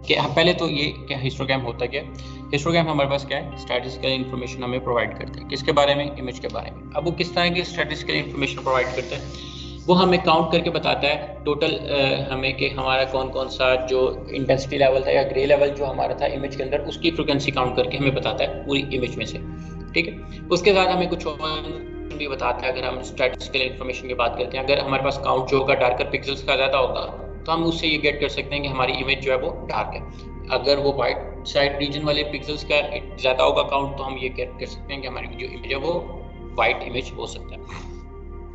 कि पहले तो ये क्या हिस्टोग्राम होता क्या है। हिस्टोग्राम हमारे पास क्या है, स्टैटिस्टिकल इन्फॉर्मेशन हमें प्रोवाइड करता है। किसके बारे में, इमेज के बारे में। अब वो किस तरह की स्टैटिस्टिकल इन्फॉर्मेशन प्रोवाइड करता है, वो हमें काउंट करके बताता है टोटल हमें कि हमारा कौन कौन सा जो इंटेंसिटी लेवल था या ग्रे लेवल जो हमारा था इमेज के अंदर, उसकी फ्रिक्वेंसी काउंट करके हमें बताता है पूरी इमेज में से। ठीक है, उसके साथ हमें कुछ और भी बताता है। अगर हम स्टैटिस्टिकल इन्फॉर्मेशन की बात करते हैं, अगर हमारे पास काउंट जो होगा डार्कर पिक्सल्स का ज़्यादा होगा तो हम उससे ये गेट कर सकते हैं कि हमारी इमेज जो है वो डार्क है। अगर वो वाइट साइड रीजन वाले पिक्सल्स का ज़्यादा होगा काउंट, तो हम ये गेट कर सकते हैं कि हमारी जो इमेज है वो वाइट इमेज हो सकता है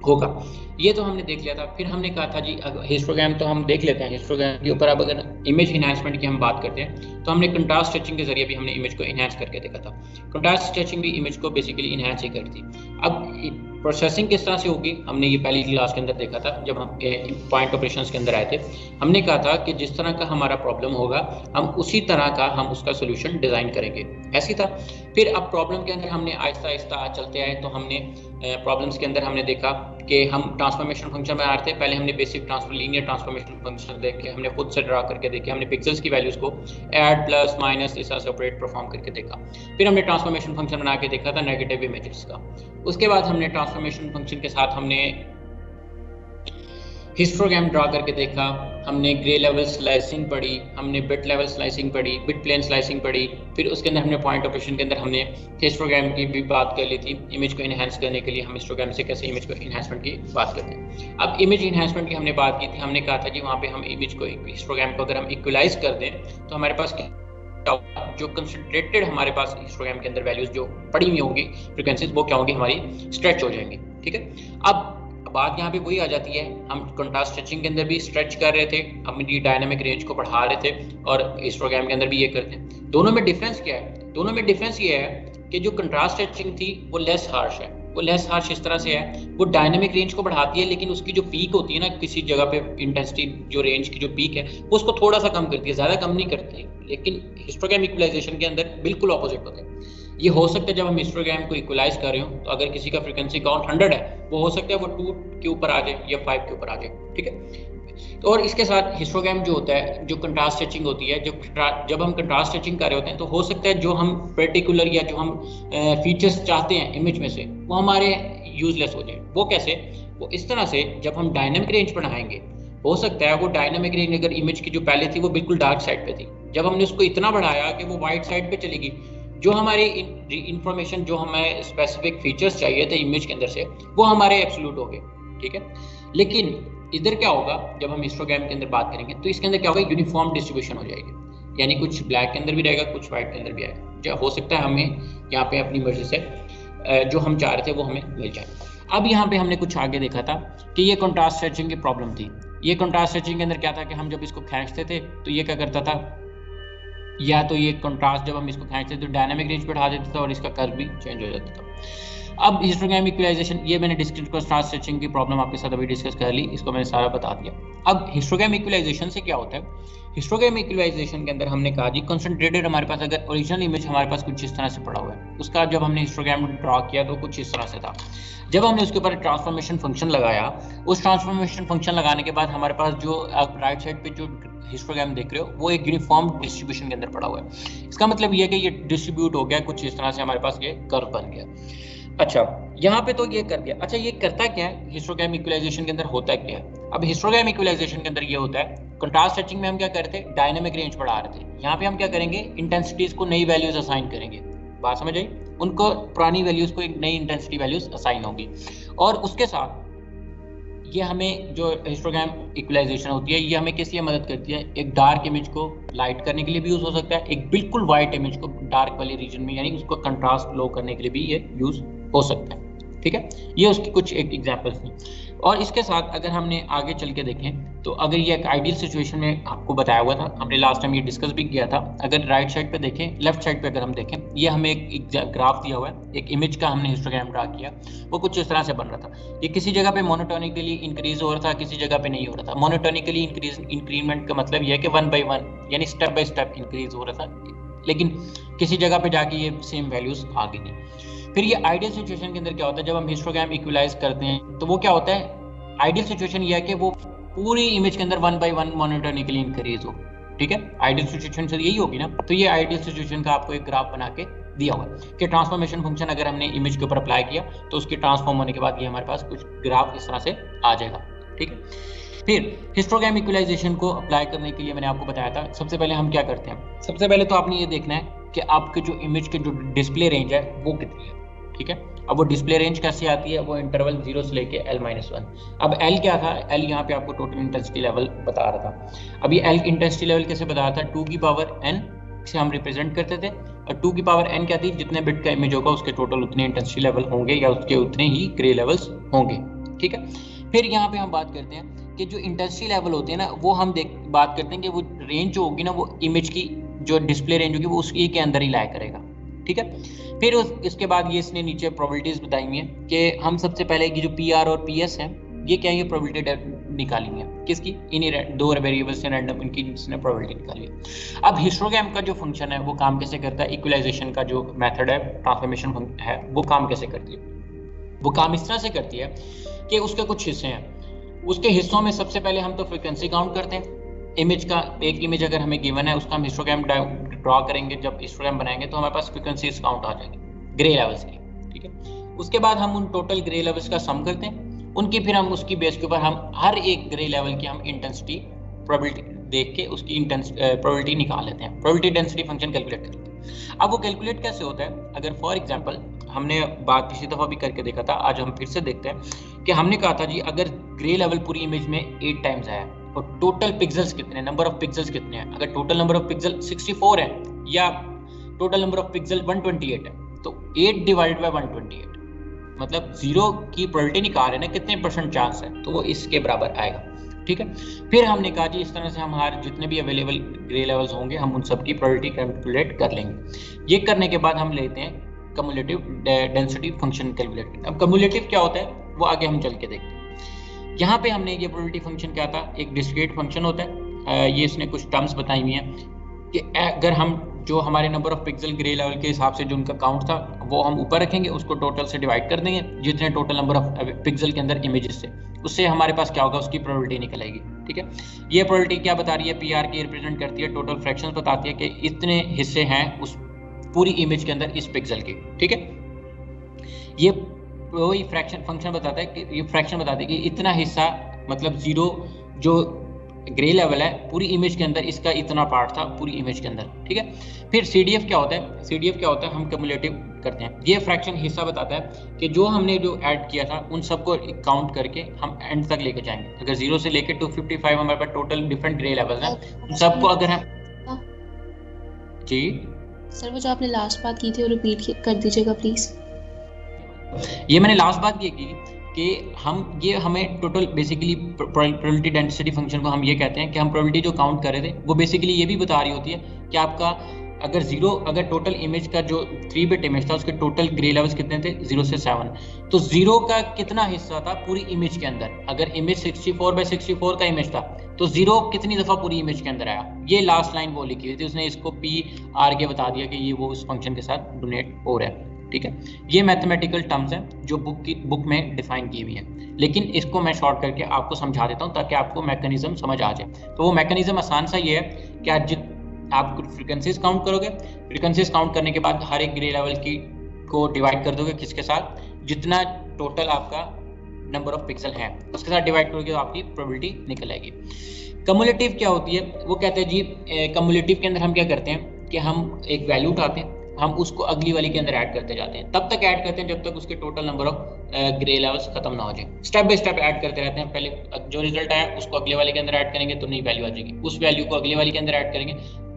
होगा। ये तो हमने देख लिया था। फिर हमने कहा था जी हिस्टोग्राम तो हम देख लेते हैं। हिस्टोग्राम के ऊपर अब अगर इमेज इनहैंसमेंट की हम बात करते हैं तो हमने कंट्रास्ट स्ट्रेचिंग के जरिए भी हमने इमेज को इनहैंस करके देखा था। कंट्रास्ट स्ट्रेचिंग भी इमेज को बेसिकली इनहैंस ही करती। अब प्रोसेसिंग किस तरह से होगी, हमने ये पहली क्लास के अंदर देखा था जब हम पॉइंट ऑपरेशंस के अंदर आए थे। हमने कहा था कि जिस तरह का हमारा प्रॉब्लम होगा हम उसी तरह का हम उसका सोल्यूशन डिज़ाइन करेंगे, ऐसी था। फिर अब प्रॉब्लम के अंदर हमने आहिस्ता आहिस्ता चलते आए तो हमने प्रॉब्लम्स के अंदर हमने देखा कि हम ट्रांसफॉर्मेशन फंक्शन में आ रहे थे। पहले हमने बेसिक लीनियर ट्रांसफॉर्मेशन फंक्शन देखे, हमने खुद से ड्रा करके देखे, हमने पिक्सल्स की वैल्यूज को ऐड प्लस माइनस इस तरह से ऑपरेट परफॉर्म करके देखा। फिर हमने ट्रांसफॉर्मेशन फंक्शन बना के देखा था नेगेटिव इमेजेस का। उसके बाद हमने ट्रांसफॉर्मेशन फंक्शन के साथ हमने हिस्टोग्राम ड्रा करके देखा, हमने ग्रे लेवल स्लाइसिंग पढ़ी, हमने बिट लेवल स्लाइसिंग पढ़ी, बिट प्लेन स्लाइसिंग पढ़ी। फिर उसके अंदर हमने पॉइंट ऑपरेशन के अंदर हमने हिस्टोग्राम की भी बात कर ली थी। इमेज को इनहैंस करने के लिए हम हिस्टोग्राम से कैसे इमेज को इनहैंसमेंट की बात करते हैं। अब इमेज इनहैंसमेंट की हमने बात की थी। हमने कहा था कि वहाँ पे हम इमेज को हिस्टोग्राम को अगर हम इक्वलाइज कर दें तो हमारे पास जो कंसंट्रेटेड हमारे पास हिस्टोग्राम के अंदर वैल्यूज जो पड़ी हुई होंगी फ्रीक्वेंसीज, वो क्या होंगी, हमारी स्ट्रेच हो जाएंगी। ठीक है, अब बात यहाँ पे वही आ जाती है, हम कंट्रास्ट स्ट्रेचिंग के अंदर भी स्ट्रेच कर रहे थे, अपनी डायनामिक रेंज को बढ़ा रहे थे, और हिस्टोग्राम के अंदर भी ये करते हैं। दोनों में डिफरेंस क्या है, दोनों में डिफरेंस ये है कि जो कंट्रास्ट स्ट्रेचिंग थी वो लेस हार्श है। वो लेस हार्श इस तरह से है, वो डायनामिक रेंज को बढ़ाती है, लेकिन उसकी जो पीक होती है ना किसी जगह पे, इंटेंसिटी जो रेंज की जो पीक है वो उसको थोड़ा सा कम करती है, ज़्यादा कम नहीं करती है। लेकिन हिस्टोग्राम इक्वलाइजेशन के अंदर बिल्कुल ऑपोजिट होता है। ये हो सकता है जब हम हिस्टोग्राम को इक्वलाइज कर रहे हो तो अगर किसी का फ्रीक्वेंसी काउंट 100 है, वो हो सकता है वो 2 के ऊपर आ जाए या 5 के ऊपर आ जाए। ठीक है, तो और इसके साथ हिस्टोग्राम जो होता है, जो कंट्रास्ट स्ट्रेचिंग होती है, जब हम कंट्रास्ट स्ट्रेचिंग कर रहे होते हैं तो हो सकता है जो हम पर्टिकुलर या जो हम फीचर्स चाहते हैं इमेज में से वो हमारे यूजलेस हो जाए। वो कैसे, वो इस तरह से जब हम डायनामिक रेंज बढ़ाएंगे, हो सकता है वो डायनामिक रेंज अगर इमेज की जो पहले थी वो बिल्कुल डार्क साइड पे थी, जब हमने उसको इतना बढ़ाया कि वो वाइट साइड पे चली गई, जो हमारी इंफॉर्मेशन जो हमें स्पेसिफिक फीचर्स चाहिए थे इमेज के अंदर से वो हमारे एब्सोल्यूट हो गए। ठीक है, लेकिन इधर क्या होगा, जब हम हिस्टोग्राम के अंदर बात करेंगे तो इसके अंदर क्या होगा, यूनिफॉर्म डिस्ट्रीब्यूशन हो जाएगी, यानी कुछ ब्लैक के अंदर भी रहेगा, कुछ व्हाइट के अंदर भी आएगा। जो हो सकता है हमें यहाँ पे अपनी मर्जी से जो हम चाह रहे थे वो हमें मिल जाए। अब यहाँ पे हमने कुछ आगे देखा था कि ये कंट्रास्ट स्ट्रेचिंग की प्रॉब्लम थी। ये कंट्रास्ट स्ट्रेचिंग के अंदर क्या था कि हम जब इसको खींचते थे तो ये क्या करता था, या तो ये कंट्रास्ट जब हम इसको खींचते तो डायनामिक रेंज बढ़ा देता था और इसका कर्व भी चेंज हो जाता था। अब हिस्टोग्राम इक्वलाइजेशन, ये मैंने डिस्क्रीट कंट्रास्ट स्ट्रेचिंग की प्रॉब्लम आपके साथ अभी डिस्कस कर ली, इसको मैंने सारा बता दिया। अब हिस्टोग्राम इक्वलाइजेशन से क्या होता है, हिस्टोग्राम इक्वलाइजेशन के अंदर हमने कहा जी कंसंट्रेटेड हमारे पास अगर ओरिजिनल इमेज हमारे पास कुछ इस तरह से पड़ा हुआ है, उसका जब हमने हिस्टोग्राम ड्रॉ किया तो कुछ इस तरह से था। जब हमने उसके ऊपर ट्रांसफॉर्मेशन फंक्शन लगाया, उस ट्रांसफॉर्मेशन फंक्शन लगाने के बाद हमारे पास जो आप राइट साइड पे जो हिस्टोग्राम देख रहे हो वो एक यूनिफॉर्म डिस्ट्रीब्यूशन के अंदर पड़ा हुआ है। इसका मतलब ये है कि ये डिस्ट्रीब्यूट हो गया कुछ इस तरह से, हमारे पास ये कर्व बन गया। अच्छा, यहाँ पे तो ये कर दिया। अच्छा, ये करता क्या है, हिस्टोग्राम इक्वलाइजेशन के अंदर होता क्या है। अब हिस्टोग्राम इक्वलाइजेशन के अंदर ये होता है, कंट्रास्ट स्ट्रेचिंग में हम क्या करते थे, डायनामिक रेंज बढ़ा रहे थे, यहाँ पे हम क्या करेंगे, इंटेंसिटीज को नई वैल्यूज असाइन करेंगे। बात समझ आई, उनको पुरानी वैल्यूज को एक नई इंटेंसिटी वैल्यूज असाइन होगी। और उसके साथ ये हमें जो हिस्टोग्राम इक्वलाइजेशन होती है ये हमें किस लिए मदद करती है, एक डार्क इमेज को लाइट करने के लिए भी यूज हो सकता है, एक बिल्कुल वाइट इमेज को डार्क वाले रीजन में यानी उसको कंट्रास्ट लो करने के लिए भी ये यूज हो सकता है। ठीक है, ये उसकी कुछ एक एग्जांपल्स थी। और इसके साथ अगर हमने आगे चल के देखें तो अगर ये एक आइडियल सिचुएशन में आपको बताया हुआ था, हमने लास्ट टाइम ये डिस्कस भी किया था। अगर राइट साइड पे देखें, लेफ्ट साइड पे अगर हम देखें, ये हमें एक ग्राफ दिया हुआ है, एक इमेज का हमने हिस्टोग्राम ड्रा किया, वो कुछ इस तरह से बन रहा था। ये किसी जगह पे मोनोटोनिकली इंक्रीज हो रहा था, किसी जगह पे नहीं हो रहा था। मोनोटोनिकली इंक्रीमेंट का मतलब ये है कि 1 by 1 यानी स्टेप बाय स्टेप इंक्रीज हो रहा था, लेकिन किसी जगह पे जाके ये सेम वैल्यूज आ गई नहीं। फिर ये आइडियल सिचुएशन के अंदर क्या होता है, जब हम हिस्टोग्राम इक्वलाइज करते हैं तो वो क्या होता है, आइडियल सिचुएशन ये है कि वो पूरी इमेज के अंदर 1 by 1 मोनोटोनिकली इंक्रीज हो। ठीक है, आइडियल सिचुएशन से यही होगी ना। तो ये आइडियल सिचुएशन का आपको एक ग्राफ बना के दिया हुआ है कि ट्रांसफॉर्मेशन फंक्शन अगर हमने इमेज के ऊपर अप्लाई किया तो उसकी ट्रांसफॉर्म होने के बाद ये हमारे पास कुछ ग्राफ इस तरह से आ जाएगा, ठीक है। फिर हिस्टोग्राम इक्वलाइजेशन को अप्लाई करने के लिए मैंने आपको बताया था, सबसे पहले हम क्या करते हैं, सबसे पहले तो आपने ये देखना है कि आपके जो इमेज के जो डिस्प्ले रेंज है वो कितनी है, ठीक है। अब वो डिस्प्ले रेंज कैसे आती है, वो इंटरवल 0 से लेके L-1। अब L क्या था, L यहाँ पे आपको टोटल इंटेंसिटी लेवल बता रहा था। अब ये L इंटेंसिटी लेवल कैसे बता रहा था, 2 की पावर n से हम रिप्रेजेंट करते थे, और 2 की पावर n क्या थी, जितने बिट का इमेज होगा उसके टोटल उतने इंटेंसिटी लेवल होंगे या उसके उतने ही ग्रे लेवल्स होंगे, ठीक है। फिर यहाँ पे हम बात करते हैं कि जो इंटेंसिटी लेवल होते हैं ना, वो हम बात करते हैं कि वो रेंज जो होगी ना, वो इमेज की जो डिस्प्ले रेंज होगी वो उसके के अंदर ही लाया करेगा, ठीक है। फिर इसके बाद ये इसने नीचे प्रोबेबिलिटीज बताई हुई है कि हम सबसे पहले की जो PR और PS है, ये क्या, ये प्रोबेबिलिटी निकाली है किसकी, इन्हीं दो वेरिएबल्स से रैंडम इनकी इसने प्रोबेबिलिटी निकाली है। अब हिस्टोग्राम का जो फंक्शन है वो काम कैसे करता है, इक्वलाइजेशन का जो मेथड है, ट्रांसफॉर्मेशन है, वो काम कैसे करती है। वो काम इस तरह से करती है कि उसके कुछ हिस्से हैं, उसके हिस्सों में सबसे पहले हम तो फ्रीक्वेंसी काउंट करते हैं इमेज का। एक इमेज अगर हमें गिवन है उसका हम हिस्टोग्राम ड्रॉ करेंगे, जब हिस्टोग्राम बनाएंगे तो हमारे पास फ्रीक्वेंसीज काउंट आ जाएंगे ग्रे लेवल्स की, ठीक है। उसके बाद हम उन टोटल ग्रे लेवल्स का सम करते हैं, उनकी फिर हम उसकी बेस के ऊपर हम हर एक ग्रे लेवल की हम इंटेंसिटी प्रोबेबिलिटी देख के उसकी प्रोबेबिलिटी निकाल लेते हैं, प्रोबेबिलिटी डेंसिटी फंक्शन कैलकुलेट करते हैं। अब वो कैलकुलेट कैसे होता है, अगर फॉर एग्जांपल हमने बात पिछली दफा भी करके देखा था, आज हम फिर से देखते हैं कि हमने कहा था जी अगर ग्रे लेवल पूरी इमेज में 8 टाइम्स आया और टोटल पिक्सेल्स कितने, नंबर ऑफ पिक्सेल्स कितने हैं, अगर टोटल नंबर ऑफ पिक्सल 64 है या टोटल नंबर ऑफ पिक्सल 128 है, तो 8 डिवाइड बाय 128 मतलब 0 की प्रोबेबिलिटी निकाल रहे हैं ना, कितने परसेंट चांस है, तो वो इसके बराबर आएगा, ठीक है। फिर हमने कहा जी इस तरह से हमारे जितने भी अवेलेबल ग्रे लेवल्स होंगे हम उन सबकी प्रोबेबिलिटी कैलकुलेट कर लेंगे। ये करने के बाद हम लेते हैं कम्युलेटिव डेंसिटी फंक्शन कैलकुलेट। अब कम्युलेटिव क्या होता है वो आगे हम चल के देखते हैं। यहाँ पे हमने ये प्रोबेबिलिटी फंक्शन क्या था, एक डिस्क्रीट फंक्शन होता है, ये इसने कुछ टर्म्स बताई हुई हैं कि अगर हम जो हमारे number of pixel grey level के हिसाब से जो उनका काउंट था वो हम ऊपर रखेंगे, उसको टोटल से डिवाइड कर देंगे, जितने टोटल नंबर ऑफ पिक्सल के अंदर इमेजेस से, उससे हमारे पास क्या होगा, उसकी प्रोबेबिलिटी निकलेगी, ठीक है। ये प्रोबेबिलिटी क्या बता रही है, PR की रिप्रेजेंट करती है, टोटल फ्रैक्शंस बताती है कि इतने हिस्से हैं उस पूरी इमेज के अंदर इस पिक्सल के, ठीक है। ये वही फ्रैक्शन फंक्शन बताता है कि ये फ्रैक्शन बताता है कि इतना हिस्सा मतलब 0 जो ग्रे लेवल है पूरी इमेज के अंदर, इसका इतना पार्ट था पूरी इमेज के अंदर, ठीक है। फिर CDF क्या होता है, CDF क्या होता है, हम क्युमुलेटिव करते हैं। ये फ्रैक्शन हिस्सा बताता है कि जो हमने जो ऐड किया था उन सबको काउंट करके हम एंड तक लेके जाएंगे। अगर 0 से लेके 255 हमारे पास टोटल डिफरेंट ग्रे लेवल्स हैं, उन सबको अगर हम जी सर वो जो आपने लास्ट बात की थी वो रिपीट कर दीजिएगा प्लीज। ये मैंने लास्ट बात ये की कि हम ये हमें total basically probability density function को हम ये कहते हैं कि हम प्रोबेबिलिटी जो काउंट कर रहे थे वो बेसिकली ये भी बता रही होती है कि आपका अगर 0 अगर टोटल इमेज का जो 3 बिट इमेज था उसके टोटल ग्रे लेवल्स कितने थे 0 से 7, तो 0 का कितना हिस्सा था पूरी इमेज के अंदर। अगर इमेज 64/64 का इमेज था तो 0 कितनी दफा पूरी इमेज के अंदर आया, ये लास्ट लाइन वो लिखी हुई थी, उसने इसको PR के बता दिया कि ये वो उस फंक्शन के साथ डोनेट हो रहा है, ठीक है। ये मैथमेटिकल टर्म्स हैं जो बुक में डिफाइन की हुई हैं, लेकिन इसको मैं शॉर्ट करके आपको समझा देता हूँ ताकि आपको मैकेनिज्म समझ आ जाए। तो वो मैकेनिज्म आसान सा ये है कि आप फ्रीक्वेंसीज काउंट करोगे, फ्रीक्वेंसीज काउंट करने के बाद हर एक ग्रे लेवल की को डिवाइड कर दोगे किसके साथ, जितना टोटल आपका नंबर ऑफ पिक्सल है उसके साथ डिवाइड करोगे तो आपकी प्रोबेबिलिटी निकल आएगी। कम्युलेटिव क्या होती है, वो कहते हैं जी कम्युलेटिव के अंदर हम क्या करते हैं कि हम एक वैल्यू उठाते हैं, हम उसको अगली वाली के अंदर ऐड करते जाते हैं, तब तक ऐड करते हैं जब तक उसके total number of grey levels खत्म ना हो जाए। स्टेप बाय स्टेप ऐड करते रहते हैं, पहले जो रिजल्ट आया उसको अगले वाले के अंदर ऐड करेंगे तो नई वैल्यू आ जाएगी, उस वैल्यू को अगले वाले के अंदर ऐड करेंगे,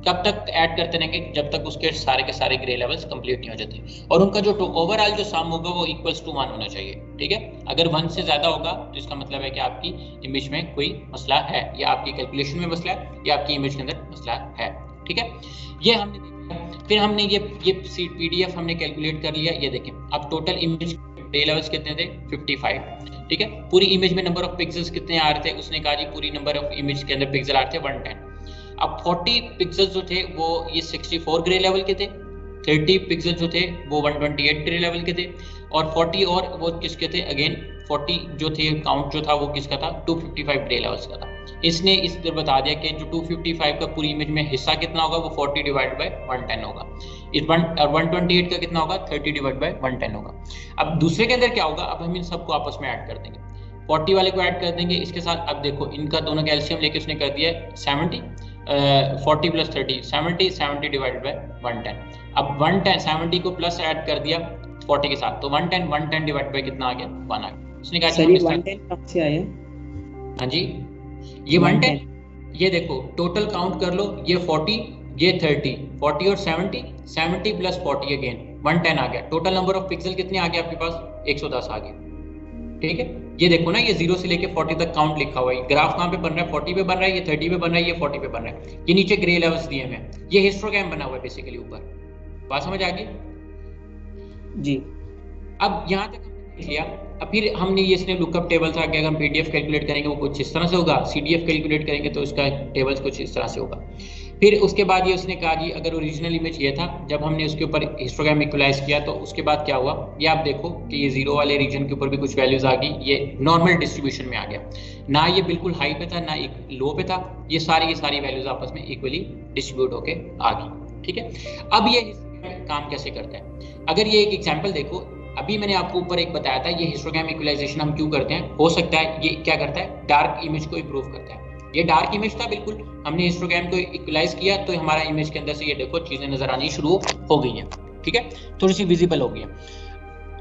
कब तक ऐड करते रहेंगे जब तक उसके सारे के सारे ग्रे लेवल्स कंप्लीट नहीं हो जाते, और उनका जो ओवरऑल जो सम होगा वो इक्वल्स टू 1 होना चाहिए, ठीक है। अगर 1 से ज्यादा होगा तो इसका मतलब है कि आपकी इमेज में कोई मसला है, या आपकी कैलकुलेशन में मसला है, या आपकी इमेज के अंदर मसला है, ठीक है। ये हमने देखा। फिर हमने ये PDF हमने कैलकुलेट कर लिया, ये देखें अब टोटल इमेज ग्रे लेवल्स कितने थे 55, ठीक है। पूरी इमेज में नंबर ऑफ पिक्सेल्स कितने आ रहे थे, उसने कहा जी पूरी नंबर ऑफ इमेज के अंदर पिक्सल आ रहे थे 110। अब 40 पिक्सेल्स जो थे वो ये 64 ग्रे लेवल के थे, 30 पिक्सल जो थे वो 128 ग्रे लेवल के थे, और 40 और वो किसके थे, अगेन 40 जो थे काउंट जो था वो किसका था, 255 ग्रे लेवल्स का था। इसने इस तरह बता दिया कि जो 255 का पूरी इमेज में हिस्सा कितना होगा, वो 40 डिवाइड बाय 110 होगा। इस 128 का कितना होगा, 30 डिवाइड बाय 110 होगा। अब दूसरे के अंदर क्या होगा, अब हम इन सबको आपस में ऐड कर देंगे, 40 वाले को ऐड कर देंगे इसके साथ। अब देखो इनका दोनों का एलसीएम लेके उसने कर दिया 70, 40 प्लस 30 70, 70 डिवाइडेड बाय 110। अब 110 70 को प्लस ऐड कर दिया 40 के साथ, तो 110 डिवाइड बाय कितना आ गया, 1 आ गया। उसने कहा सर ये 110 कहाँ से आया? हाँ जी, ये 110, ये देखो टोटल काउंट कर लो, ये 40, ये 30, 40 और 70, 70 प्लस 40 अगेन 110 आ गया। टोटल नंबर ऑफ पिक्सल कितने आ गए आपके पास, 110 आ गए। ठीक है, ये देखो ना, ये 0 से लेके 40 तक काउंट लिखा हुआ है। ग्राफ कहाँ पे बन रहा है, 40 पे बन रहा है, ये 30 पे बन रहा है, ये 40 पे बन रहा है। ये नीचे ग्रे लेवल्स दिए हैं, ये हिस्टोग्राम बना हुआ है बेसिकली ऊपर। बात समझ आ गई जी? अब यहाँ तक हमने देख लिया। अब फिर हमने ये इसने लुकअप टेबल था कि अगर हम पीडीएफ कैलकुलेट करेंगे वो कुछ इस तरह से होगा, सीडीएफ कैलकुलेट करेंगे तो उसका टेबल्स कुछ इस तरह से होगा। फिर उसके बाद ये उसने कहा जी अगर ओरिजिनल इमेज ये था, जब हमने उसके ऊपर हिस्टोग्राम इक्वलाइज किया तो उसके बाद क्या हुआ, ये आप देखो कि ये 0 वाले रीजन के ऊपर भी कुछ वैल्यूज आ गई, ये नॉर्मल डिस्ट्रीब्यूशन में आ गया, ना ये बिल्कुल हाई पे था ना एक लो पे था, ये सारी वैल्यूज आपस में इक्वली डिस्ट्रीब्यूट होके आ गई। ठीक है, अब ये काम कैसे करता है, अगर ये एक एग्जाम्पल देखो, अभी मैंने आपको ऊपर एक बताया था, ये हिस्टोग्राम इक्वलाइजेशन हम क्यों करते हैं, हो सकता है ये क्या करता है, डार्क इमेज को इंप्रूव करता है। ये डार्क इमेज था बिल्कुल, हमने हिस्टोग्राम को इक्वलाइज किया तो हमारा इमेज के अंदर से ये देखो चीजें नजर आनी शुरू हो गई हैं। ठीक है, थोड़ी सी विजिबल हो गई है।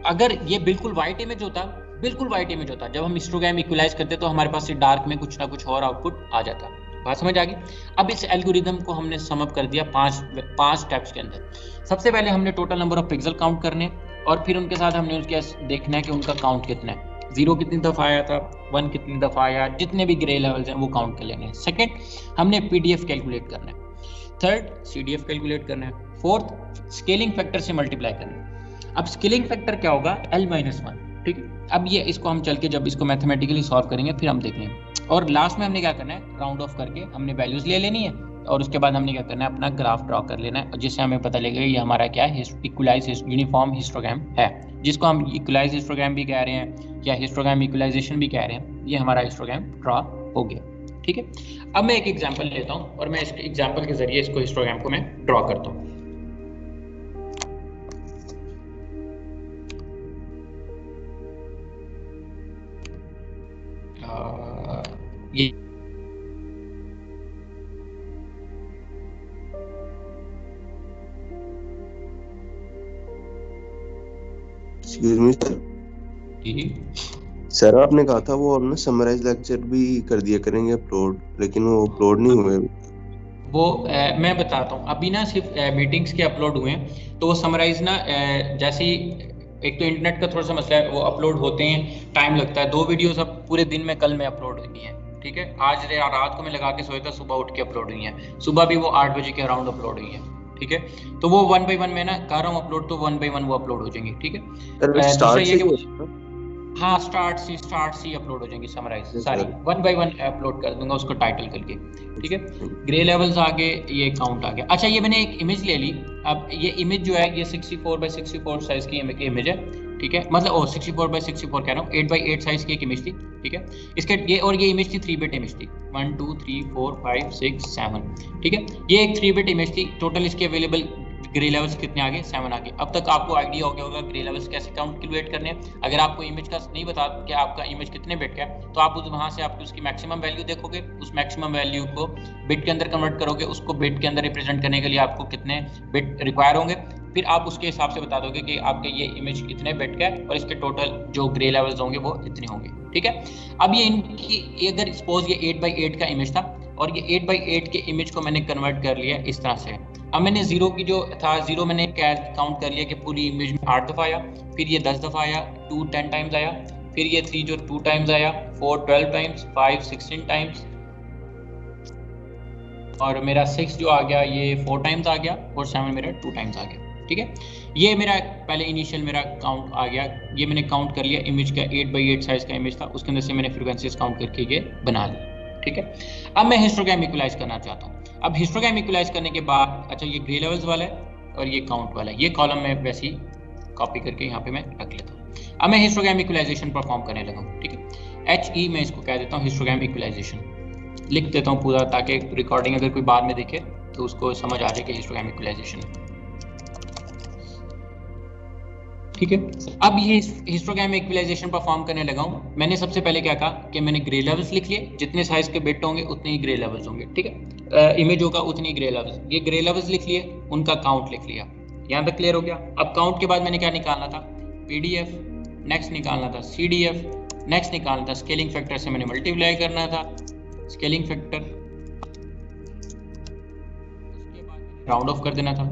अगर ये बिल्कुल व्हाइट इमेज होता, बिल्कुल व्हाइट इमेज होता, जब हम हिस्टोग्राम इक्वलाइज करते तो हमारे पास से डार्क में कुछ ना कुछ और आउटपुट आ जाता। बात समझ आ गई? अब इस एल्गोरिदम को हमने सम अप कर दिया पांच स्टेप्स के अंदर। सबसे पहले हमने total number of pixel count करने, और फिर उनके साथ हमने उसके देखना है कि उनका काउंट कितना है, 0 कितनी दफा आया था, 1 कितनी दफा आया, जितने भी ग्रे लेवल्स हैं वो काउंट कर लेने हैं। सेकंड, हमने पीडीएफ कैलकुलेट करना है। थर्ड, सीडीएफ कैलकुलेट करना है। फोर्थ, स्केलिंग फैक्टर से मल्टीप्लाई करना है। अब स्केलिंग फैक्टर क्या होगा, L-1। ठीक है, अब ये इसको हम चल के जब इसको मैथमेटिकली सॉल्व करेंगे फिर हम देख लेंगे। और लास्ट में हमने क्या करना है, राउंड ऑफ करके हमने वैल्यूज ले लेनी है, और उसके बाद हमने क्या करना है, अपना ग्राफ ड्रॉ कर लेना है, जिससे हमें पता लगेगा ये हमारा क्या है, इक्वलाइज यूनिफॉर्म हिस्टोग्राम है, जिसको हम इक्वलाइज हिस्टोग्राम भी कह रहे हैं या हिस्टोग्राम इक्वलाइजेशन भी कह रहे हैं। ये हमारा हिस्टोग्राम ड्रॉ हो गया। ठीक है, अब मैं एक एग्जांपल लेता हूं और मैं इस एग्जांपल के जरिए इसको हिस्टोग्राम को मैं ड्रॉ करता हूं। ये सर आपने कहा था वो हमने समराइज लेक्चर भी कर दिया करेंगे अपलोड, लेकिन वो अपलोड नहीं हुए। वो मैं बताता हूँ, अभी ना सिर्फ मीटिंग्स के अपलोड हुए हैं, तो वो समराइज ना जैसे एक तो इंटरनेट का थोड़ा सा मसला है, वो अपलोड होते हैं टाइम लगता है। 2 वीडियोस अब पूरे दिन में कल में अपलोड हुई हैं। ठीक है, आज रात को मैं लगा के सोया था, सुबह उठ के अपलोड हुई हैं, सुबह भी वो 8 बजे के अराउंड अपलोड हुई है। ठीक है, तो वो 1 बाय 1 में ना कर रहा हूँ अपलोड, तो 1 बाय 1 वो अपलोड हो जाएंगी। ठीक है, दूसरा ये कि हाँ स्टार्ट सी अपलोड हो जाएंगी समराइज सारी, 1 बाय 1 अपलोड कर दूंगा उसको टाइटल करके। ठीक है, ग्रे लेवल्स आगे, ये काउंट आ गया। अच्छा, ये मैंने एक इमेज ले ली। अब ये इमेज जो है ये 64 बाय 64 साइज की इमेज है। ठीक है, मतलब 64 बाय 64 कह रहा हूँ, 8 बाय 8 साइज की एक इमेज थी। ठीक है, इसके ये और ये इमेज थी 3 बिट इमेज थी, 1 2 3 4 5 6 7। ठीक है, ये एक 3 बिट इमेज थी। टोटल इसके अवेलेबल ग्रे लेवल्स कितने आ गए, 7 आ गए। अब तक आपको आइडिया हो गया होगा ग्रे लेवल्स कैसे कैलकुलेट करने हैं। अगर आपको इमेज का नहीं बता कि आपका इमेज कितने बिट का है, तो आप वहां से आपकी उसकी मैक्सिमम वैल्यू देखोगे, उस मैक्सिमम वैल्यू को बिट के अंदर कन्वर्ट करोगे, उसको बिट के अंदर रिप्रेजेंट करने के लिए आपको कितने बिट रिक्वायर होंगे, फिर आप उसके हिसाब से बता दोगे कि आपके ये इमेज कितने बिट का है और इसके टोटल जो ग्रे लेवल्स होंगे वो इतने होंगे। ठीक है, अब ये इनकी अगर सपोज ये 8 बाई 8 का इमेज था और ये 8 बाई 8 के इमेज को मैंने कन्वर्ट कर लिया इस तरह से। अब मैंने 0 की जो था 0 मैंने काउंट कर लिया कि पूरी इमेज में 8 दफा आया, फिर ये 10 दफा आया, 2 10 टाइम्स आया, फिर ये 3 जो 2 टाइम्स आया, 4 12 टाइम्स, 5 16 टाइम्स, और मेरा 6 जो आ गया ये 4 टाइम्स आ गया, और 7 मेरा 2 टाइम्स आ गया। ठीक है, ये मेरा पहले इनिशियल मेरा काउंट आ गया, ये मैंने काउंट कर लिया इमेज का 8 बाई 8 साइज का इमेज था, उसके अंदर से मैंने फ्रीक्वेंसीज काउंट करके ये बना लिया। ठीक है, अब मैं हिस्टोग्राम इक्वलाइज करना चाहता हूँ। अब हिस्टोग्राम इक्वलाइज करने के बाद, अच्छा ये ग्रे लेवल्स वाला है, और ये काउंट वाला, ये कॉलम मैं वैसे ही कॉपी करके यहाँ पे मैं रख लेता हूँ। अब मैं हिस्टोग्राम इक्वलाइजेशन परफॉर्म करने लगा हूँ, ठीक है। HE मैं इसको कह देता हूँ हिस्टोग्राम इक्वलाइजेशन, लिख देता हूँ पूरा, ताकि रिकॉर्डिंग अगर कोई बाद में देखे तो उसको समझ आ जाए कि हिस्टोग्राम इक्वलाइजेशन, ठीक है। अब ये हिस्टोग्राम इक्वलाइजेशन परफॉर्म करने लगा हूँ। मैंने सबसे पहले क्या कहा कि मैंने ग्रे लेवल्स लिख लिए, जितने साइज के बिट होंगे उतने ही ग्रे लेवल्स होंगे, ठीक है। इमेज होगा उतनी ग्रे लेवल्स, ये ग्रे लेवल्स लिख लिए, उनका काउंट लिख लिया। यहाँ तक क्लियर हो गया। अब काउंट के बाद मैंने क्या निकालना था, PDF, नेक्स्ट निकालना था CDF, नेक्स्ट निकालना था स्केलिंग फैक्टर से मैंने मल्टीप्लाई करना था, स्केलिंग फैक्टर, उसके बाद राउंड ऑफ कर देना था।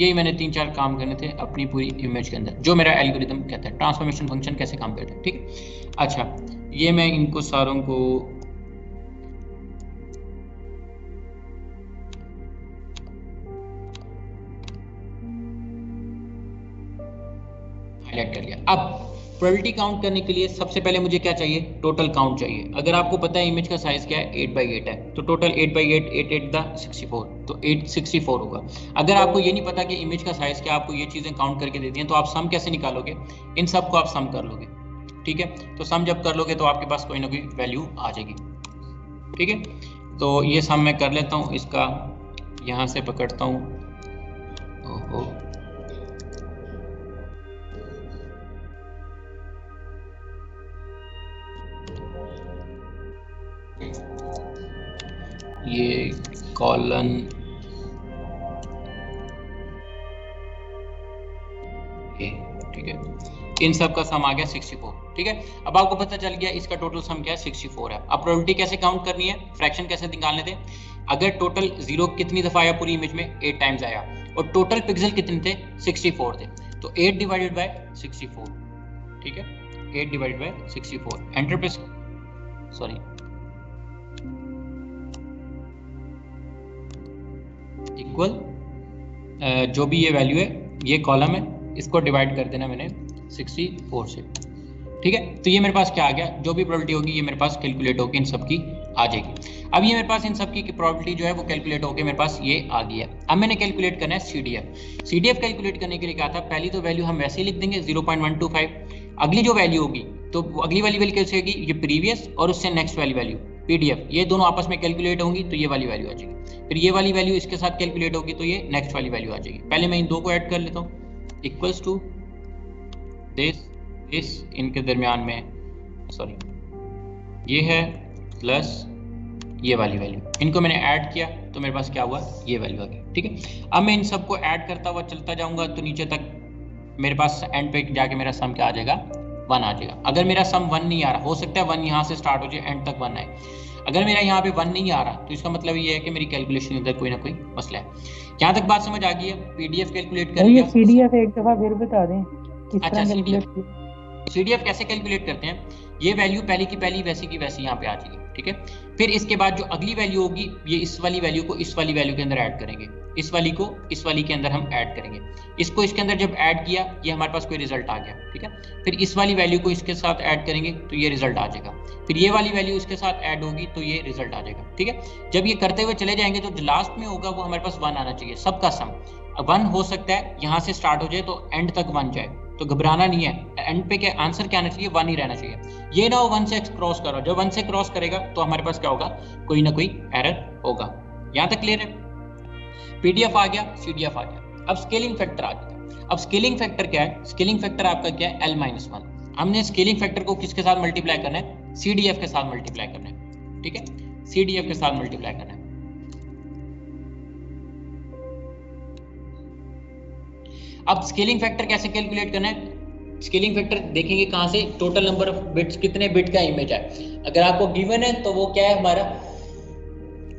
यही मैंने 3-4 काम करने थे अपनी पूरी इमेज के अंदर, जो मेरा एल्गोरिथम कहता है, ट्रांसफॉर्मेशन फंक्शन कैसे काम करता है, ठीक है। अच्छा, ये मैं इनको सारों को हाईलाइट कर लिया। अब प्रोबेबिलिटी काउंट करने के लिए सबसे पहले मुझे क्या चाहिए, टोटल काउंट चाहिए। अगर आपको पता है इमेज का साइज क्या है, 8x8 है, तो टोटल 8x8, 8 × 64, तो 864 होगा। अगर आपको ये नहीं पता कि इमेज का साइज क्या, आपको ये चीजें काउंट करके देती हैं, तो आप सम कैसे निकालोगे, इन सब को आप सम कर लोगे, ठीक है। तो सम जब कर लोगे तो आपके पास कोई ना कोई वैल्यू आ जाएगी, ठीक है। तो ये सम मैं कर लेता हूँ, इसका यहाँ से पकड़ता हूँ, ओहो ये कॉलन, ठीक है, इन सब का सम आ गया 64, ठीक है। अब आपको पता चल गया इसका टोटल सम क्या है, 64 है। अब प्रोबेबिलिटी कैसे काउंट करनी है, फ्रैक्शन कैसे निकालने थे। अगर टोटल 0 कितनी दफा आया पूरी इमेज में, 8 टाइम्स आया, और टोटल पिक्सल कितने थे, 64 थे, तो 8 डिवाइडेड बाय 64, ठीक है, 8 डिवाइडेड बाय 64, एंटर पे, सॉरी, इक्वल जो भी ये वैल्यू है, ये कॉलम है, इसको डिवाइड कर देना मैंने 64 से, ठीक है। तो ये मेरे पास क्या आ गया, जो भी प्रोबेबिलिटी होगी ये मेरे पास कैलकुलेट होकर इन सब की आ जाएगी। अब ये मेरे पास इन सब की प्रोबेबिलिटी जो है वो कैलकुलेट होकर मेरे पास ये आ गई है। अब मैंने कैलकुलेट करना है CDF कैलकुलेट करने के लिए क्या था, पहली तो वैल्यू हम वैसे ही लिख देंगे 0.125, अगली जो वैल्यू होगी तो अगली वाली वैल्यू कैसे होगी, ये प्रीवियस और उससे नेक्स्ट वाली वैल्यू PDF, ये दोनों आपस में कैलकुलेट होंगी तो ये वाली वैल्यू आ जाएगी, फिर ये वाली वैल्यू इसके साथ कैलकुलेट होगी तो ये नेक्स्ट वाली वैल्यू आ जाएगी। पहले मैं इन दो को ऐड कर लेता हूँ, इक्वल्स टू दिस इनके दरमियान में, सॉरी, ये है प्लस ये वाली वैल्यू, इनको मैंने ऐड किया तो मेरे पास क्या हुआ, ये वैल्यू आ गई, ठीक है। अब मैं इन सबको ऐड करता हुआ चलता जाऊंगा तो नीचे तक मेरे पास एंड पे जाके मेरा सम क्या आ जाएगा, 1 आ जाएगा। अगर मेरा सम 1 नहीं आ रहा, हो सकता है 1 यहाँ से स्टार्ट हो जाए, एंड तक 1 आए, अगर मेरा यहाँ पे 1 नहीं आ रहा तो इसका मतलब ये है कि मेरी कैलकुलेशन इधर कोई ना कोई मसला है। यहाँ तक बात समझ आ गई है। PDF कैलकुलेट कर लिया, CDF एक दफा फिर बता दें किस अच्छा, तरह कैलकुलेट, CDF कैसे कैलकुलेट करते हैं, ये वैल्यू पहले की पहली वैसी की वैसी यहाँ पे आ जाएगी, ठीक है। फिर इसके बाद जो अगली वैल्यू होगी, ये इस वाली वैल्यू को इस वाली वैल्यू के अंदर ऐड करेंगे, इस वाली को इस वाली के अंदर हम ऐड करेंगे, इसको इसके अंदर जब ऐड किया ये हमारे पास कोई रिजल्ट आ गया, ठीक है। फिर इस वाली वैल्यू को इसके साथ ऐड करेंगे तो ये रिजल्ट आ जाएगा, फिर ये वाली वैल्यू इसके साथ ऐड होगी तो ये रिजल्ट आ जाएगा, ठीक है। जब ये करते हुए चले जाएंगे तो जो लास्ट में होगा वो हमारे पास 1 आना चाहिए, सबका सम 1 हो सकता है यहाँ से स्टार्ट हो जाए तो एंड तक 1 जाए, तो घबराना नहीं है, एंड पे क्या आंसर क्या आना चाहिए, 1 ही रहना चाहिए। ये ना हो 1 से क्रॉस करो, जब 1 से क्रॉस करेगा तो हमारे पास क्या होगा, कोई ना कोई एरर होगा। यहाँ तक क्लियर है। PDF आ गया, CDF आ गया, अब स्केलिंग फैक्टर आ गया। अब स्केलिंग फैक्टर क्या है, स्केलिंग फैक्टर आपका क्या है, L-1। हमने स्केलिंग फैक्टर को किसके साथ मल्टीप्लाई करना है, CDF के साथ मल्टीप्लाई करना है, ठीक है, CDF के साथ मल्टीप्लाई करना है। अब स्केलिंग फैक्टर कैसे कैलकुलेट करना है, स्केलिंग फैक्टर देखेंगे कहां से, टोटल नंबर ऑफ बिट्स, कितने बिट का इमेज है। अगर आपको गिवन है तो वो क्या है हमारा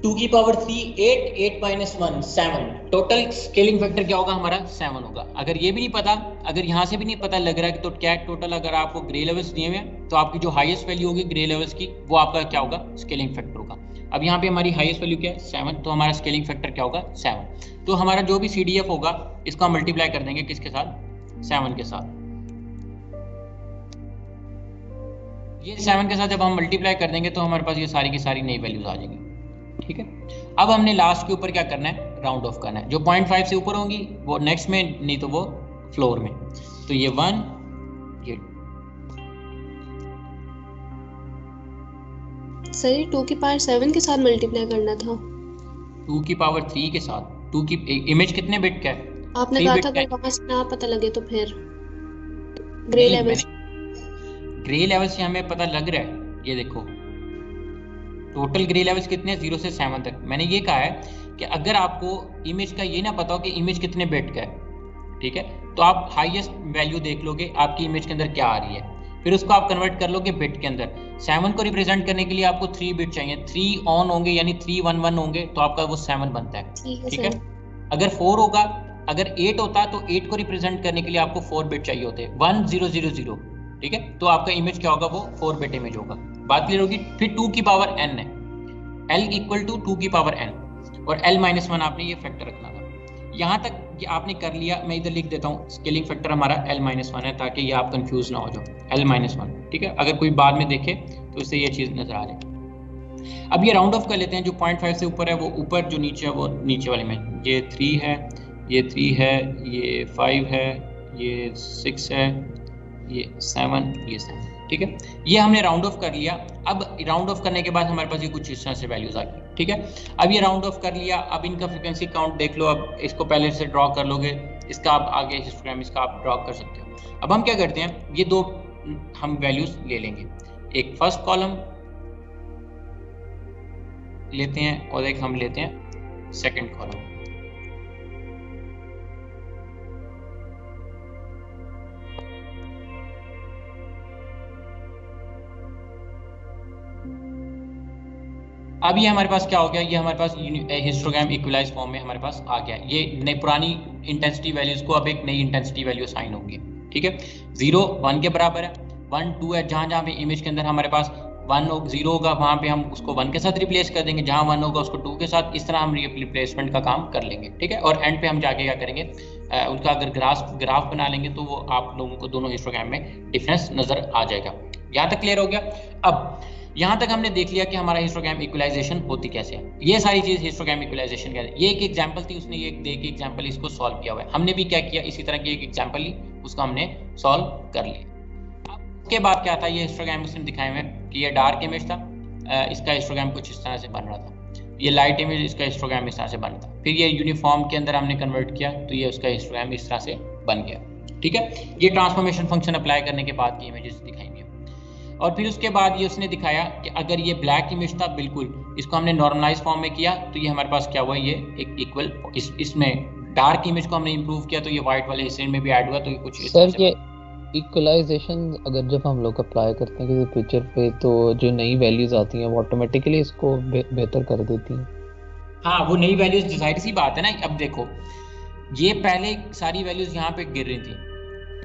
2 की power 3 8 8 minus 1 7, total scaling factor क्या होगा हमारा 7 होगा। अगर ये भी नहीं पता, अगर यहाँ से भी नहीं पता लग रहा है तो क्या है टोटल, अगर आपको ग्रे लेवल्स दिए हुए हैं तो आपकी जो हाईएस्ट वैल्यू होगी ग्रे लेवल्स की वो आपका क्या होगा, स्केलिंग फैक्टर होगा। अब यहाँ पे हमारी हाईएस्ट वैल्यू क्या है 7, तो हमारा स्केलिंग फैक्टर क्या होगा 7। तो हमारा जो भी CDF होगा इसको हम मल्टीप्लाई कर देंगे किसके साथ, 7 के साथ। ये 7 के साथ जब हम मल्टीप्लाई कर देंगे तो हमारे पास ये सारी की सारी नई वैल्यूज आ जाएंगी, ठीक है। अब हमने लास्ट के ऊपर क्या करना है, राउंड ऑफ करना है। जो 0.5 से ऊपर होंगी वो नेक्स्ट में, नहीं तो वो फ्लोर में। तो ये 1, ये सर ये 2 की पावर 7 के साथ मल्टीप्लाई करना था। 2 की पावर 3 के साथ। 2 की इमेज कितने बिट का है? आपने 3 कहा बिट था का अगर है। वहां से ना पता लगे तो फिर ग्रे नहीं, लेवल ग्रे लेवल से हमें पता लग रहा है। ये देखो टोटल ग्रे लेवल्स कितने हैं, 0 से 7 तक। मैंने ये कहा है कि अगर आपको इमेज का ये ना पता हो कि इमेज कितने बिट का है, ठीक है, तो आप हाईएस्ट वैल्यू देख लोगे आपकी इमेज के अंदर क्या आ रही है, फिर उसको आप कन्वर्ट कर लोगे बिट के अंदर। 7 को रिप्रेजेंट करने के लिए आपको 3 बिट चाहिए, 3 ऑन होंगे यानी 311 होंगे, तो आपका वो 7 बनता है। ठीक है, अगर 4 होगा, अगर 8 होता तो 8 को रिप्रेजेंट करने के लिए आपको 4 बिट चाहिए होते, 1000, ठीक है, तो आपका इमेज क्या होगा, वो 4 बिट इमेज होगा। बात क्लियर होगी। फिर 2 की पावर n है, l इक्वल टू 2 की पावर n, और l माइनस 1 आपने ये फैक्टर रखना था। यहाँ तक ये आपने कर लिया। मैं इधर लिख देता हूँ, स्केलिंग फैक्टर हमारा l माइनस 1 है, ताकि ये आप कंफ्यूज ना हो जाओ, l माइनस 1, ठीक है। अगर कोई बाद में देखे तो इससे ये चीज़ नजर आ जाए। अब ये राउंड ऑफ कर लेते हैं। जो 0.5 से ऊपर है वो ऊपर, जो नीचे है वो नीचे वाले में। ये 3 है, ये 3 है, ये 5 है, ये 6 है, ये 7, ये 7, ठीक है। ये हमने राउंड ऑफ कर लिया। अब राउंड ऑफ करने के बाद हमारे पास ये कुछ इस तरह से वैल्यूज आ गई, ठीक है। अब ये राउंड ऑफ कर लिया। अब इनका फ्रीक्वेंसी काउंट देख लो। अब इसको पहले से ड्रॉ कर लोगे, इसका आप आगे हिस्टोग्राम इसका आप ड्रॉ कर सकते हो। अब हम क्या करते हैं, ये दो हम वैल्यूज ले लेंगे। एक फर्स्ट कॉलम लेते हैं और एक हम लेते हैं सेकंड कॉलम। अब ये हमारे पास क्या हो गया, ये हमारे पास हिस्टोग्राम इक्वलाइज फॉर्म में हमारे पास आ गया। ये नई पुरानी इंटेंसिटी वैल्यूज को अब एक नई इंटेंसिटी वैल्यू असाइन होगी, ठीक है। 0 1 के बराबर है, 1 2 है। जहां जहां पे इमेज के अंदर हमारे पास 1 0 होगा वहां पे हम उसको 1 के साथ रिप्लेस कर देंगे, जहां 1 होगा उसको 2 के साथ। इस तरह हम रिप्लेसमेंट का काम कर लेंगे, ठीक है। और एंड पे हम जाके क्या करेंगे, उनका अगर ग्राफ बना लेंगे तो वो आप लोगों को दोनों हिस्टोग्राम में डिफरेंस नजर आ जाएगा। यहाँ तक क्लियर हो गया। अब यहाँ तक हमने देख लिया कि हमारा हिस्टोग्राम इक्वलाइजेशन होती कैसे है। ये सारी चीज हिस्टोग्राम इक्वलाइजेशन क्या है। ये एक एग्जांपल थी, उसने ये दे के एग्जांपल इसको सॉल्व किया हुआ है। हमने भी क्या किया, इसी तरह की एक एग्जांपल ली, उसको हमने सॉल्व कर लिया। अब उसके बाद क्या था, ये हिस्टोग्राम उसने दिखाए हुए कि ये डार्क इमेज था, इसका हिस्टोग्राम कुछ इस तरह से बन रहा था। ये लाइट इमेज, इसका हिस्टोग्राम इस तरह से बन रहा था। फिर ये यूनिफॉर्म के अंदर हमने कन्वर्ट किया तो ये उसका हिस्टोग्राम इस तरह से बन गया, ठीक है। ये ट्रांसफॉर्मेशन फंक्शन अप्लाई करने के बाद की इमेजेस दिखाई। और फिर उसके बाद ये उसने दिखाया कि अगर ये ब्लैक इमेज था, बिल्कुल इसको हमने नॉर्मलाइज फॉर्म में किया तो ये हमारे पास क्या हुआ, ये एक इक्वल इसमें डार्क इमेज को हमने इंप्रूव किया तो ये व्हाइट वाले हिस्से में भी ऐड हुआ। तो ये कुछ सर ये इक्वलाइजेशन अगर जब हम लोग अप्लाई करते हैं किसी पिक्चर पे तो जो नई वैल्यूज आती हैं वो ऑटोमेटिकली इसको बेहतर कर देती हैं। हाँ, वो नई वैल्यूज, जाहिर सी बात है ना। अब देखो ये पहले सारी वैल्यूज यहाँ पे गिर रही थी,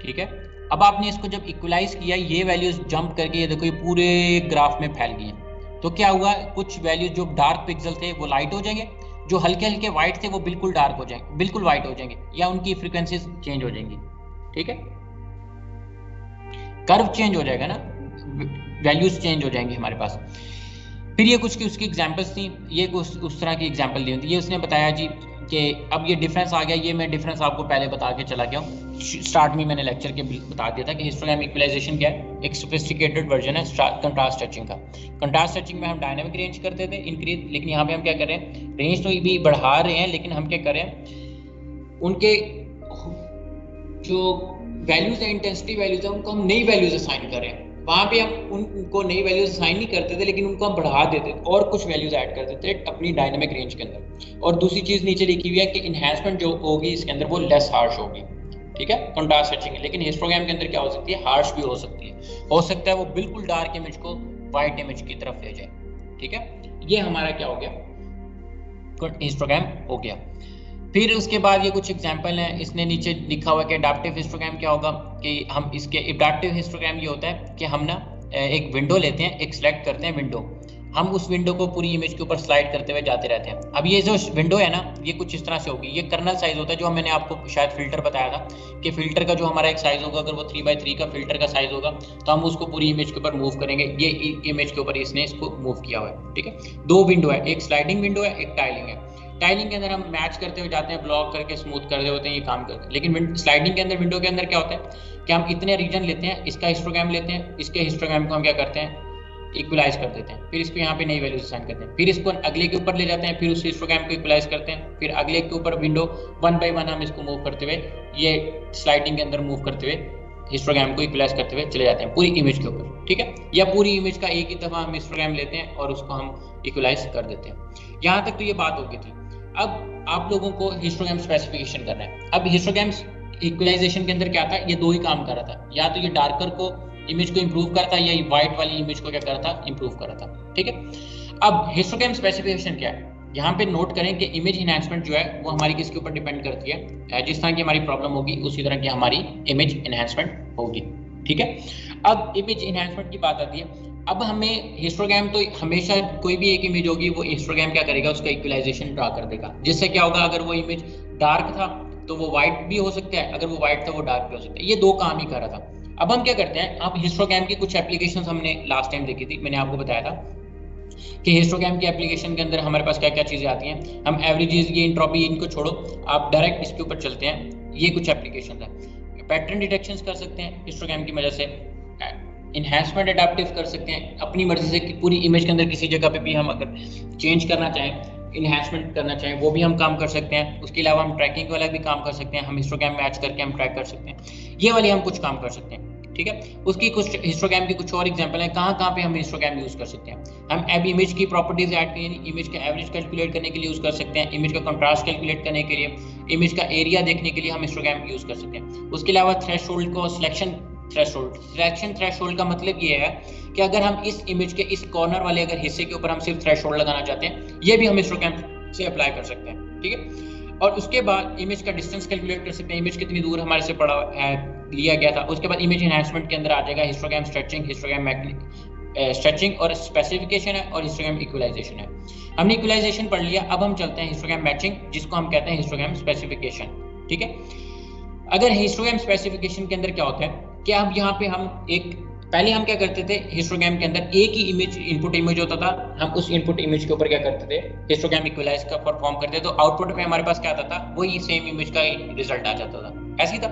ठीक है। अब आपने इसको जब इक्वलाइज किया, ये वैल्यूज जंप करके ये देखो ये पूरे ग्राफ में फैल गई हैं। तो क्या हुआ, कुछ वैल्यूज जो डार्क पिक्सल थे वो लाइट हो जाएंगे, जो हल्के हल्के व्हाइट थे वो बिल्कुल डार्क हो जाएंगे, बिल्कुल व्हाइट हो जाएंगे, या उनकी फ्रीक्वेंसीज चेंज हो जाएंगी, ठीक है। कर्व चेंज हो जाएगा ना, वैल्यूज चेंज हो जाएंगे हमारे पास। फिर ये कुछ की उसकी एग्जांपल्स थी, ये कुछ उस तरह की एग्जांपल दी थी। ये उसने बताया जी कि अब ये डिफरेंस आ गया। ये मैं डिफरेंस आपको पहले बता के चला गया हूँ, स्टार्ट में मैंने लेक्चर के बता दिया था कि हिस्टोग्राम इक्वलाइजेशन क्या है। एक सोफिस्टिकेटेड वर्जन है कंट्रास्ट स्ट्रेचिंग का। कंट्रास्ट स्ट्रेचिंग में हम डायनामिक रेंज करते थे, इंक्रीज, लेकिन यहाँ पे हम क्या कर रहे हैं, रेंज तो भी बढ़ा रहे हैं, लेकिन हम क्या कर रहे हैं, उनके जो वैल्यूज है, इंटेंसिटी वैल्यूज है, उनको हम नई वैल्यूज असाइन कर रहे हैं। वहाँ पे हम उनको नई वैल्यूज असाइन नहीं करते थे, लेकिन उनको हम बढ़ा देते थे और कुछ वैल्यूज ऐड करते थे अपनी डायनामिक रेंज के अंदर। और दूसरी चीज नीचे लिखी हुई है कि इनहैंसमेंट जो होगी इसके अंदर वो लेस हार्श होगी, ठीक है, कंट्रास्ट स्ट्रेचिंग। लेकिन हिस्टोग्राम के अंदर क्या हो सकती है, हार्श भी हो सकती है। हो सकता है वो बिल्कुल डार्क इमेज को व्हाइट इमेज की तरफ ले जाए, ठीक है। ये हमारा क्या हो गया, हिस्टोग्राम हो गया। फिर उसके बाद ये कुछ एग्जांपल हैं, इसने नीचे लिखा हुआ कि अडैप्टिव हिस्टोग्राम क्या होगा, कि हम इसके अडैप्टिव हिस्टोग्राम ये होता है कि हम ना एक विंडो लेते हैं, एक सिलेक्ट करते हैं विंडो, हम उस विंडो को पूरी इमेज के ऊपर स्लाइड करते हुए जाते रहते हैं। अब ये जो विंडो है ना, ये कुछ इस तरह से होगी। ये कर्नल साइज होता है, जो मैंने आपको शायद फिल्टर बताया था कि फिल्टर का जो हमारा एक साइज होगा, अगर वो 3x3 का फिल्टर का साइज होगा तो हम उसको पूरी इमेज के ऊपर मूव करेंगे। ये इमेज के ऊपर इसने इसको मूव किया हुआ है, ठीक है। दो विंडो है, एक स्लाइडिंग विंडो है, एक टाइलिंग है। टाइलिंग के अंदर हम मैच करते हुए जाते हैं, ब्लॉक करके स्मूथ कर रहे होते हैं, ये काम करते हैं। लेकिन स्लाइडिंग के अंदर, विंडो के अंदर क्या होता है कि हम इतने रीजन लेते हैं, इसका हिस्टोग्राम लेते हैं, इसके हिस्टोग्राम को हम क्या करते हैं, इक्वलाइज कर देते हैं, फिर इसको यहाँ पे नई वैल्यूज असाइन करते हैं, फिर इसको अगले के ऊपर ले जाते हैं, फिर उस हिस्टोग्राम को इक्वलाइज करते हैं, फिर अगले के ऊपर विंडो 1 बाय 1 हम इसको मूव करते हुए, ये स्लाइडिंग के अंदर मूव करते हुए हिस्टोग्राम को इक्वलाइज करते हुए चले जाते हैं पूरी इमेज के ऊपर, ठीक है। या पूरी इमेज का एक ही दफा हम हिस्टोग्राम लेते हैं और उसको हम इक्वलाइज कर देते हैं। यहाँ तक तो ये बात हो गई थी। अब आप लोगों को हिस्टोग्राम स्पेसिफिकेशन करना है। अब हिस्टोग्राम इक्वलाइजेशन के अंदर क्या था, ये दो ही काम कर रहा था, या तो ये डार्कर को इमेज को इंप्रूव करता है, या व्हाइट वाली इमेज को क्या करता था, इंप्रूव कर रहा था, ठीक है। अब हिस्टोग्राम स्पेसिफिकेशन क्या है, यहाँ पे नोट करें कि इमेज एनहांसमेंट जो है वो हमारी किसके ऊपर डिपेंड करती है, जिस तरह की हमारी प्रॉब्लम होगी उसी तरह की हमारी इमेज एनहांसमेंट होगी, ठीक है। अब इमेज एनहांसमेंट की बात आती है। अब हमें हिस्टोग्राम तो हमेशा कोई भी एक इमेज होगी वो हिस्टोग्राम क्या करेगा, उसका इक्वलाइजेशन ड्रा कर देगा, जिससे क्या होगा, अगर वो इमेज डार्क था तो वो व्हाइट भी हो सकता है, अगर वो व्हाइट था वो डार्क भी हो सकता है। ये दो काम ही कर रहा था। अब हम क्या करते हैं, अब हिस्टोग्राम की कुछ एप्लीकेशंस हमने लास्ट टाइम देखी थी, मैंने आपको बताया था कि हिस्टोग्राम की एप्लीकेशन के अंदर हमारे पास क्या क्या चीजें आती हैं। हम एवरेजेस, ये एंट्रोपी, इनको छोड़ो, आप डायरेक्ट इसके ऊपर चलते हैं। ये कुछ एप्लीकेशन है, पैटर्न डिटेक्शन कर सकते हैं हिस्टोग्राम की मदद से, इनहैंसमेंट अडैप्टिव कर सकते हैं अपनी मर्जी से, कि पूरी इमेज के अंदर किसी जगह पे भी हम अगर चेंज करना चाहें, इनहैंसमेंट करना चाहें, वो भी हम काम कर सकते हैं। उसके अलावा हम ट्रैकिंग वाला भी काम कर सकते हैं, हम हिस्टोग्राम मैच करके हम ट्रैक कर सकते हैं, ये वाली हम कुछ काम कर सकते हैं, ठीक है। उसकी कुछ हिस्टोग्राम की कुछ और एग्जांपल है, कहाँ पे हम हिस्टोग्राम यूज कर सकते हैं। हम अब इमेज की प्रॉपर्टीज ऐड करें, इमेज का एवरेज कैलकुलेट करने के लिए यूज कर सकते हैं, इमेज का कंट्रास्ट कैलकुलेट करने के लिए, इमेज का एरिया देखने के लिए हम हिस्टोग्राम यूज कर सकते हैं। उसके अलावा थ्रेशोल्ड को सिलेक्शन थ्रेशोल्ड का मतलब ये है कि अगर हम इस इमेज के इस कॉर्नर वाले अगर हिस्से के ऊपर हम सिर्फ थ्रेशोल्ड लगाना चाहते हैं, ये भी हम हिस्टोग्राम से अप्लाई कर सकते हैं, ठीक है। और उसके बाद इमेज का डिस्टेंस कैलकुलेट कर सकते हैं, इमेज कितनी दूर हमारे से पड़ा है लिया गया था। उसके बाद इमेज एनहांसमेंट के अंदर आ जाएगा हिस्टोग्राम स्ट्रेचिंग, हिस्टोग्राम स्ट्रेचिंग और स्पेसिफिकेशन है, और हिस्टोग्राम इक्वलाइजेशन है। हमने इक्वलाइजेशन पढ़ लिया, अब हम चलते हैं हिस्टोग्राम मैचिंग, जिसको हम कहते हैं हिस्टोग्राम स्पेसिफिकेशन, ठीक है। अगर हिस्टोग्राम स्पेसिफिकेशन के अंदर क्या होता है कि अब यहाँ पे हम एक, पहले हम क्या करते थे, हिस्टोग्राम के अंदर एक ही इमेज, इनपुट इमेज होता था, हम उस इनपुट इमेज के ऊपर क्या करते थे, हिस्टोग्राम इक्वलाइज का परफॉर्म करते, तो आउटपुट में हमारे पास क्या आता था, वही सेम इमेज का रिजल्ट आ जाता था, ऐसे ही था।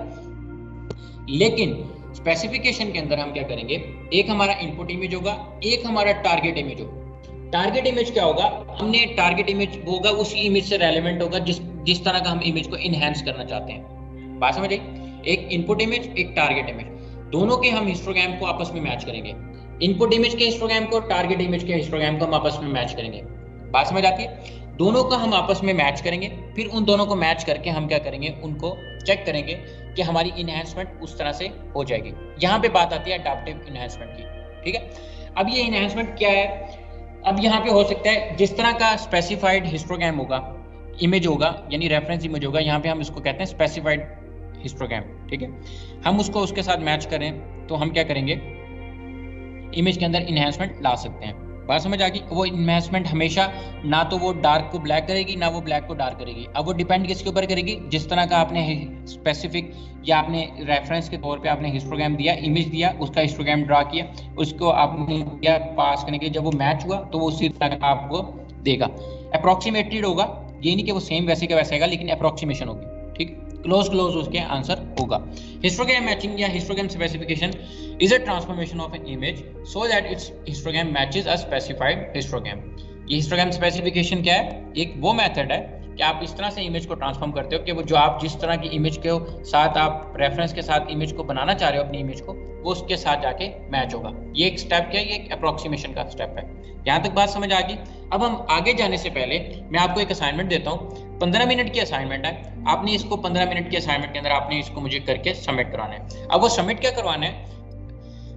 लेकिन स्पेसिफिकेशन के अंदर हम क्या करेंगे, एक हमारा इनपुट इमेज होगा, एक हमारा टारगेट इमेज होगा। टारगेट इमेज क्या होगा, हमने टारगेट इमेज होगा उसी इमेज से रेलेवेंट होगा जिस तरह का हम इमेज को इनहैंस करना चाहते हैं। बात समझ आई, एक इनपुट इमेज, एक टारगेट इमेज, दोनों के हम हिस्टोग्राम को आपस में मैच करेंगे। इनपुट इमेज के हिस्टोग्राम को, टारगेट इमेज के हिस्टोग्राम को हम आपस में मैच करेंगे। बात समझ आती है, दोनों का हम आपस में मैच करेंगे, फिर उन दोनों को मैच करके हम क्या करेंगे, उनको चेक करेंगे कि हमारी इनहैंसमेंट उस तरह से हो जाएगी। यहाँ पे बात आती है अडैप्टिव इनहैंसमेंट की, ठीक है। अब ये इनहैंसमेंट क्या है, अब यहाँ पे हो सकता है जिस तरह का स्पेसिफाइड हिस्टोग्राम होगा, इमेज होगा, यानी रेफरेंस इमेज होगा, यहाँ पे हम इसको कहते हैं स्पेसिफाइड हिस्टोग्राम, ठीक है। हम उसको उसके साथ मैच करें तो हम क्या करेंगे, इमेज के अंदर इनहैंसमेंट ला सकते हैं। बात समझ आ गई। वो इन्वेस्टमेंट हमेशा ना तो वो डार्क को ब्लैक करेगी, ना वो ब्लैक को डार्क करेगी। अब वो डिपेंड किसके ऊपर करेगी, जिस तरह का आपने स्पेसिफिक या आपने रेफरेंस के तौर पे आपने हिस्टोग्राम दिया, इमेज दिया, उसका हिस्टोग्राम ड्रा किया, उसको आपने दिया पास करने के लिए, जब वो मैच हुआ तो वो उसी तरह का आपको देगा। अप्रोक्सीमेटेड होगा, ये नहीं कि वो सेम वैसे का वैसे आएगा, लेकिन अप्रोक्सीमेशन होगी, ठीक, क्लोज उसके आंसर होगा। हिस्टोग्राम मैचिंग या histogram specification is a transformation of an image so that its histogram matches a specified histogram। ये हिस्टोग्राम स्पेसिफिकेशन क्या है, एक वो मेथड है कि आप इस तरह से इमेज को ट्रांसफॉर्म करते हो कि वो जो आप जिस तरह की इमेज के साथ आप रेफरेंस के साथ इमेज को बनाना चाह रहे हो अपनी इमेज को, वो उसके साथ जाके मैच होगा। ये एक स्टेप क्या है, ये एक अप्रोक्सीमेशन का स्टेप है। यहाँ तक बात समझ आ गई। अब हम आगे जाने से पहले मैं आपको एक असाइनमेंट देता हूँ, 15 मिनट की असाइनमेंट है। आपने इसको 15 मिनट की असाइनमेंट के अंदर आपने इसको मुझे करके सबमिट कराना है। अब वो सबमिट क्या करवाना है,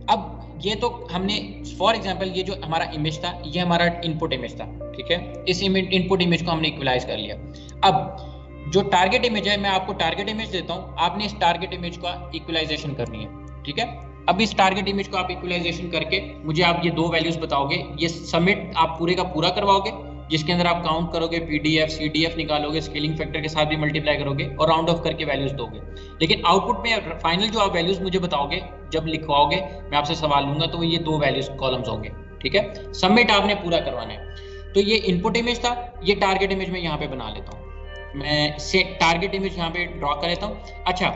अब ये तो हमने फॉर एग्जांपल ये जो हमारा इमेज था, ये हमारा इनपुट इमेज था, ठीक है। इस इनपुट इमेज को हमने इक्वलाइज कर लिया। अब जो टारगेट इमेज है, मैं आपको टारगेट इमेज देता हूँ, आपने इस टारगेट इमेज का इक्वलाइजेशन करनी है, ठीक है। अब इस टारगेट इमेज को आप इक्वलाइजेशन करके मुझे आप ये दो वैल्यूज बताओगे, ये सबमिट आप पूरे का पूरा करवाओगे, जिसके अंदर आप काउंट करोगे, पीडीएफ सीडीएफ निकालोगे, स्केलिंग फैक्टर के साथ भी मल्टीप्लाई करोगे और राउंड ऑफ करके वैल्यूज दोगे। लेकिन आउटपुट में फाइनल जो आप वैल्यूज मुझे बताओगे, जब लिखवाओगे मैं आपसे सवाल लूंगा, तो ये दो वैल्यूज कॉलम्स होंगे, ठीक है। सबमिट आपने पूरा करवाना है। तो ये इनपुट इमेज था, ये टारगेट इमेज में यहाँ पे बना लेता हूँ, मैं से टारगेट इमेज यहाँ पे ड्रॉ कर लेता हूँ। अच्छा,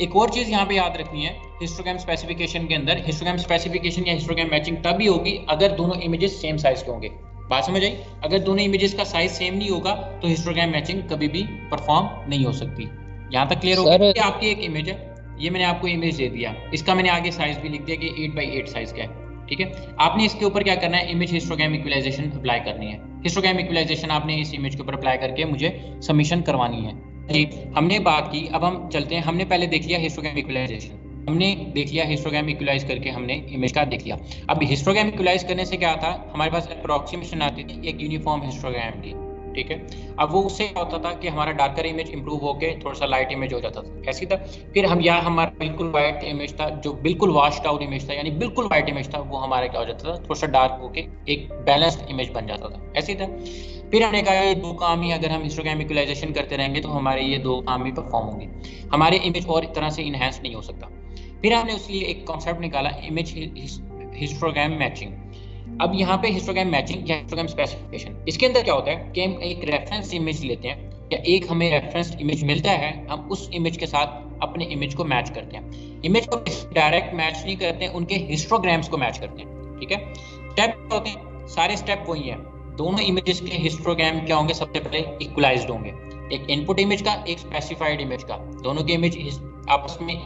एक और चीज यहाँ पे याद रखनी है, हिस्टोग्राम स्पेसिफिकेशन के अंदर हिस्टोग्राम स्पेसिफिकेशन या हिस्टोग्राम मैचिंग तभी होगी अगर दोनों इमेजेस सेम साइज के होंगे। बात समझ आई? अगर दोनों इमेजेस का साइज सेम नहीं होगा तो हिस्टोग्राम मैचिंग कभी भी परफॉर्म नहीं हो सकती। यहाँ तक क्लियर हो गया? ये आपकी एक इमेज है, ये मैंने आपको इमेज दे दिया, इसका मैंने आगे साइज भी लिख दिया कि 8x8 साइज का है, ठीक है। आपने इसके ऊपर क्या करना है, इमेज हिस्टोग्राम इक्विलाइजेशन अप्लाई करनी है। हिस्टोग्राम इक्विलाइजेशन आपने इस इमेज के ऊपर अप्लाई करके मुझे सबमिशन करवानी है जी। हमने बात की, अब हम चलते हैं, हमने पहले देख लिया हिस्टोग्राम इक्विलाइजेशन, हमने देख लिया हिस्टोग्राम इक्विलाइज करके हमने इमेज का देख लिया। अब हिस्टोग्राम इक्विलाइज करने से क्या था, हमारे पास अप्रोक्सीमेशन आती थी एक यूनिफॉर्म हिस्टोग्राम की, ठीक है। अब वो उससे क्या होता था कि हमारा डार्कर इमेज इंप्रूव होके थोड़ा सा लाइट इमेज हो जाता था, ऐसी था। फिर हम यहाँ हमारा बिल्कुल वाइट इमेज था, जो बिल्कुल वॉश्ड आउट इमेज था, यानी बिल्कुल वाइट इमेज था, वो हमारा क्या हो जाता था, थोड़ा सा डार्क होके एक बैलेंस्ड इमेज बन जाता था, ऐसी था। फिर हमने कहा ये दो काम ही अगर हम हिस्टोग्राम इक्विलाइजेशन करते रहेंगे तो हमारे ये दो काम भी परफॉर्म होंगे, हमारे इमेज और तरह से इनहेंस नहीं हो सकता। फिर हमने उसके लिए एक कॉन्सेप्ट निकाला, इमेज हिस्टोग्राम मैचिंग। अब यहाँ पे हिस्टोग्राम मैचिंग या हिस्टोग्राम स्पेसिफिकेशन, इसके अंदर क्या होता है कि हम एक रेफरेंस इमेज लेते हैं या एक हमें रेफरेंस इमेज मिलता है, हम उस इमेज के साथ अपने इमेज को मैच करते हैं। इमेज को डायरेक्ट मैच नहीं करते हैं, उनके हिस्टोग्राम्स को मैच करते हैं, ठीक है। स्टेप होते हैं, सारे स्टेप वही हैं। दोनों इमेजेस के हिस्टोग्राम क्या होंगे, सबसे पहले इक्वलाइज्ड होंगे, एक इनपुट इमेज का, एक स्पेसिफाइड इमेज का, दोनों के इमेज आपस में,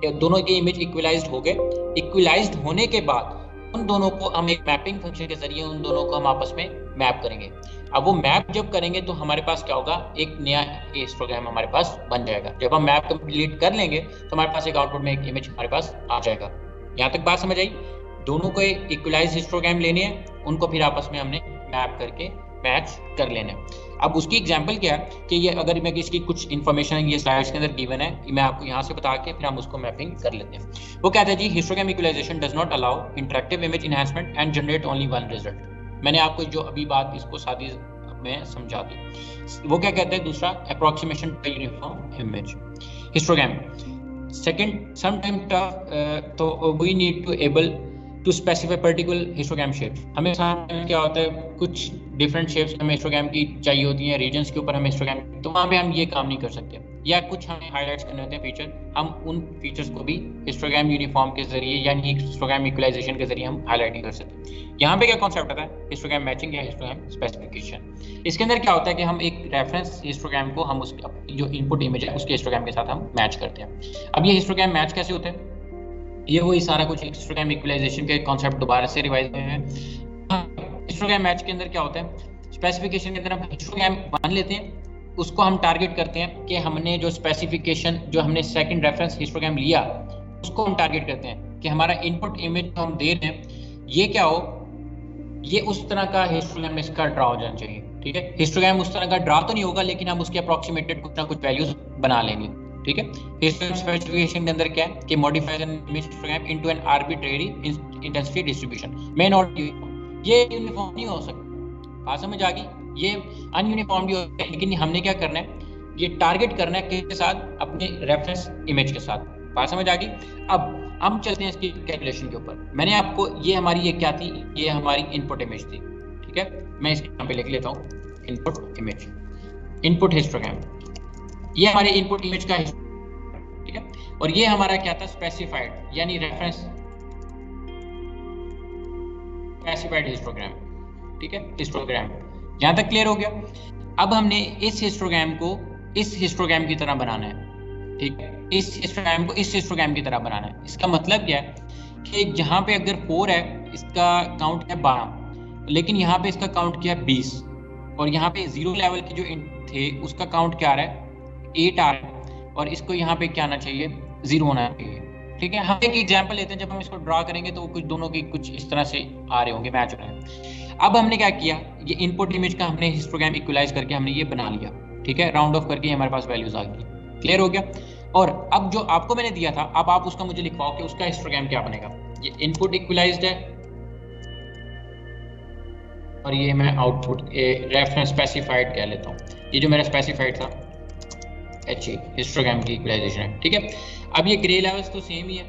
दोनों के इमेज इक्वलाइज्ड हो गए। इक्वलाइज्ड होने के बाद उन दोनों को हम एक मैपिंग फंक्शन के जरिए उन दोनों को हम आपस में मैप करेंगे। अब वो मैप जब करेंगे तो हमारे पास क्या होगा, एक नया हिस्टोग्राम हमारे पास बन जाएगा। जब हम मैप कंप्लीट कर लेंगे तो हमारे पास एक आउटपुट में एक इमेज हमारे पास आ जाएगा। यहाँ तक बात समझ आई? दोनों को इक्वलाइज हिस्टोग्राम लेने हैं, उनको फिर आपस में हमने मैप करके मैच कर लेना है। अब उसकी एग्जांपल क्या है कि ये अगर मैं इसकी कुछ इन्फॉर्मेशन ये स्लाइड्स के अंदर गिवन है, मैं आपको यहाँ से बता के फिर हम उसको मैपिंग कर लेते हैं। वो कहता है जी, histogram equalisation does not allow interactive image enhancement and generate only one result. मैंने आपको जो अभी बात इसको सादी में समझा दी। वो क्या कहते हैं, दूसरा approximation to uniform image histogram. Second, sometime तो we need to able to specify particular histogram shape. हमें सामने क्या होता है, कुछ डिफरेंट शेप्स हमें हिस्टोग्राम की चाहिए होती हैं, रीजन्स के ऊपर हमें हिस्टोग्राम, तो वहाँ पे हम ये काम नहीं कर सकते। या कुछ हमें हाईलाइट्स करने होते हैं फीचर, हम उन फीचर्स को भी हिस्टोग्राम यूनिफॉर्म के जरिए यानी हिस्टोग्राम इक्वलाइजेशन के जरिए हम हाईलाइट नहीं कर सकते। यहाँ पे क्या कॉन्सेप्ट आता है, हिस्टोग्राम मैचिंग या हिस्टोग्राम स्पेसिफिकेशन। इसके अंदर क्या होता है कि हम एक रेफरेंस हिस्टोग्राम को हम उस जो इनपुट इमेज है उसके हिस्टोग्राम के साथ हम मैच करते हैं। अब ये हिस्टोग्राम मैच कैसे होते हैं, ये वही सारा कुछ हिस्टोग्राम इक्वलाइजेशन के कॉन्सेप्ट दोबारा से रिवाइज हुए हैं। हिस्टोग्राम मैच के अंदर क्या होता है, स्पेसिफिकेशन के अंदर हम हिस्टोग्राम मान लेते हैं, उसको हम टारगेट करते हैं कि हमने जो स्पेसिफिकेशन जो हमने सेकंड रेफरेंस हिस्टोग्राम लिया उसको हम टारगेट करते हैं कि हमारा इनपुट इमेज जो हम दे रहे हैं ये क्या हो, ये उस तरह का हिस्टोग्राम इसका ड्रा हो जाना चाहिए, ठीक है। हिस्टोग्राम उस तरह का ड्रा तो नहीं होगा, लेकिन हम उसके अप्रोक्सीमेटेड कुछ ना कुछ वैल्यूज बना लेंगे, ठीक है। हिस्टोग्राम स्पेसिफिकेशन के अंदर क्या है कि modifies an image histogram into an arbitrary intensity distribution may not uniform. ये यूनिफॉर्म नहीं हो सकता, बात समझ आ गई, ये अनयूनिफॉर्म भी होता है। लेकिन हमने क्या करना है, ये टारगेट करना है किसके साथ, अपने रेफरेंस इमेज के साथ। बात समझ आ गई? अब हम चलते हैं इसकी कैलकुलेशन के ऊपर। मैंने आपको ये हमारी ये क्या थी, ये हमारी इनपुट इमेज थी, ठीक है। मैं इसके यहाँ पे लिख लेता हूँ इनपुट इमेज, इनपुट हिस्टोग्राम, ये हमारे इनपुट इमेज का, ठीक है। और ये हमारा क्या था, स्पेसिफाइड यानी रेफरेंस स्पेसिफाइड हिस्टोग्राम, ठीक है, हिस्टोग्राम। यहां तक क्लियर हो गया? अब हमने इस हिस्टोग्राम को इस हिस्टोग्राम की तरह बनाना है, ठीक है। इस हिस्टोग्राम को इस हिस्टोग्राम की तरह बनाना है। इसका मतलब क्या है कि जहां पे अगर 4 है, इसका काउंट है 12, लेकिन यहाँ पे इसका काउंट किया 20, और यहाँ पे 0 लेवल की जो थे उसका काउंट क्या आ रहा है, 8 आ रहा है, और इसको यहाँ पे क्या आना चाहिए, 0 होना चाहिए, ठीक है। हम एक एग्जांपल लेते हैं, जब हम इसको ड्रा करेंगे तो कुछ दोनों की कुछ इस तरह से आ रहे होंगे, मैच हो रहे हैं। अब हमने क्या किया, ये इनपुट इमेज का हमने हिस्टोग्राम इक्वलाइज करके हमने ये बना लिया, ठीक है। राउंड ऑफ करके हमारे पास वैल्यूज आ गई, क्लियर हो गया। और अब जो आपको मैंने दिया था, अब आप उसका मुझे लिखवाओ कि उसका हिस्टोग्राम क्या बनेगा। ये इनपुट इक्वलाइज्ड है और ये मैं आउटपुट रेफरेंस स्पेसिफाइड कह लेता हूँ। ये जो मेरा स्पेसिफाइड था HE हिस्टोग्राम की इक्वलाइजेशन है, ठीक है। अब ये ग्रे लेवल्स तो सेम ही है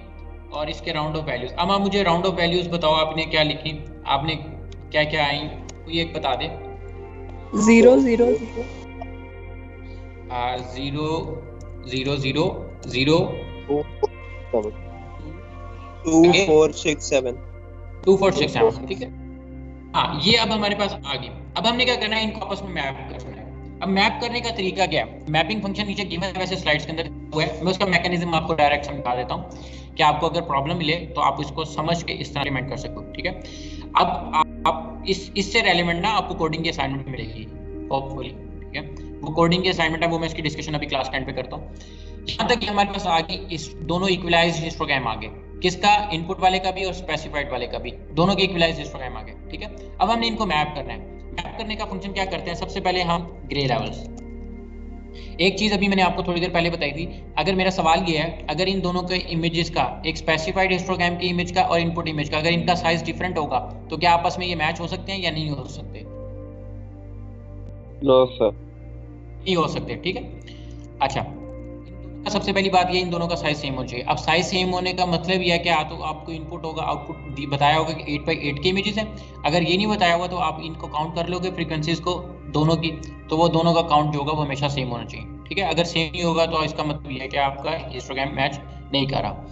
और इसके राउंड ऑफ वैल्यूज। अब आप मुझे राउंड ऑफ वैल्यूज बताओ, आपने क्या लिखी, आपने क्या क्या आई कोई एक बता दे। 0 0 0 0 0 0 0 2 4 6 7 2 4 6 7, ठीक है। हाँ, ये अब हमारे पास आ गई। अब हमने क्या करना है, इनको आपस में मैप करना है। अब मैप करने का तरीका क्या है, मैपिंग फंक्शन नीचे गिवन है, वैसे स्लाइड्स के अंदर हुआ है। मैं उसका मैकेनिज्म आपको डायरेक्ट समझा देता हूँ कि आपको अगर प्रॉब्लम मिले तो आप इसको समझ के इस तरह इम्प्लीमेंट कर सको, ठीक है। अब आप इससे रेलेवेंट ना आपको कोडिंग की असाइनमेंट मिलेगी होपफुली, ठीक है। वो कोडिंग की असाइनमेंट है, वो मैं इसकी डिस्कशन अभी क्लास 10 पे करता हूँ। यहाँ तक कि हमारे पास आगे इस दोनों इक्वलाइज्ड हिस्टोग्राम आ गए, किसका, इनपुट वाले का भी और स्पेसिफाइड वाले का भी, दोनों के इक्वलाइज्ड हिस्टोग्राम आ गए, ठीक है। अब हमने इनको मैप करना है। मैप करने का फंक्शन क्या करते हैं, सबसे पहले हम ग्रे लेवल्स। एक चीज अभी मैंने आपको थोड़ी देर पहले बताई थी, अगर मेरा सवाल ये है, अगर इन दोनों के इमेजेस का, एक स्पेसिफाइड हिस्टोग्राम की इमेज का और इनपुट इमेज का, अगर इनका साइज डिफरेंट होगा तो क्या आपस में ये मैच हो सकते हैं या नहीं हो सकते? नो सर, नहीं हो सकते, ठीक है। अच्छा, सबसे पहली बात ये, इन दोनों का साइज सेम होना चाहिए। अब साइज सेम होने का मतलब यह है कि तो आपको इनपुट होगा, आउटपुट बताया होगा कि 8x8 के इमेजेस हैं। अगर ये नहीं बताया होगा तो आप इनको काउंट कर लोगे फ्रीक्वेंसीज को दोनों की, तो वो दोनों का काउंट जो होगा वो हमेशा सेम होना चाहिए, ठीक है। अगर सेम नहीं होगा तो इसका मतलब ये है कि आपका हिस्टोग्राम मैच नहीं कर रहा।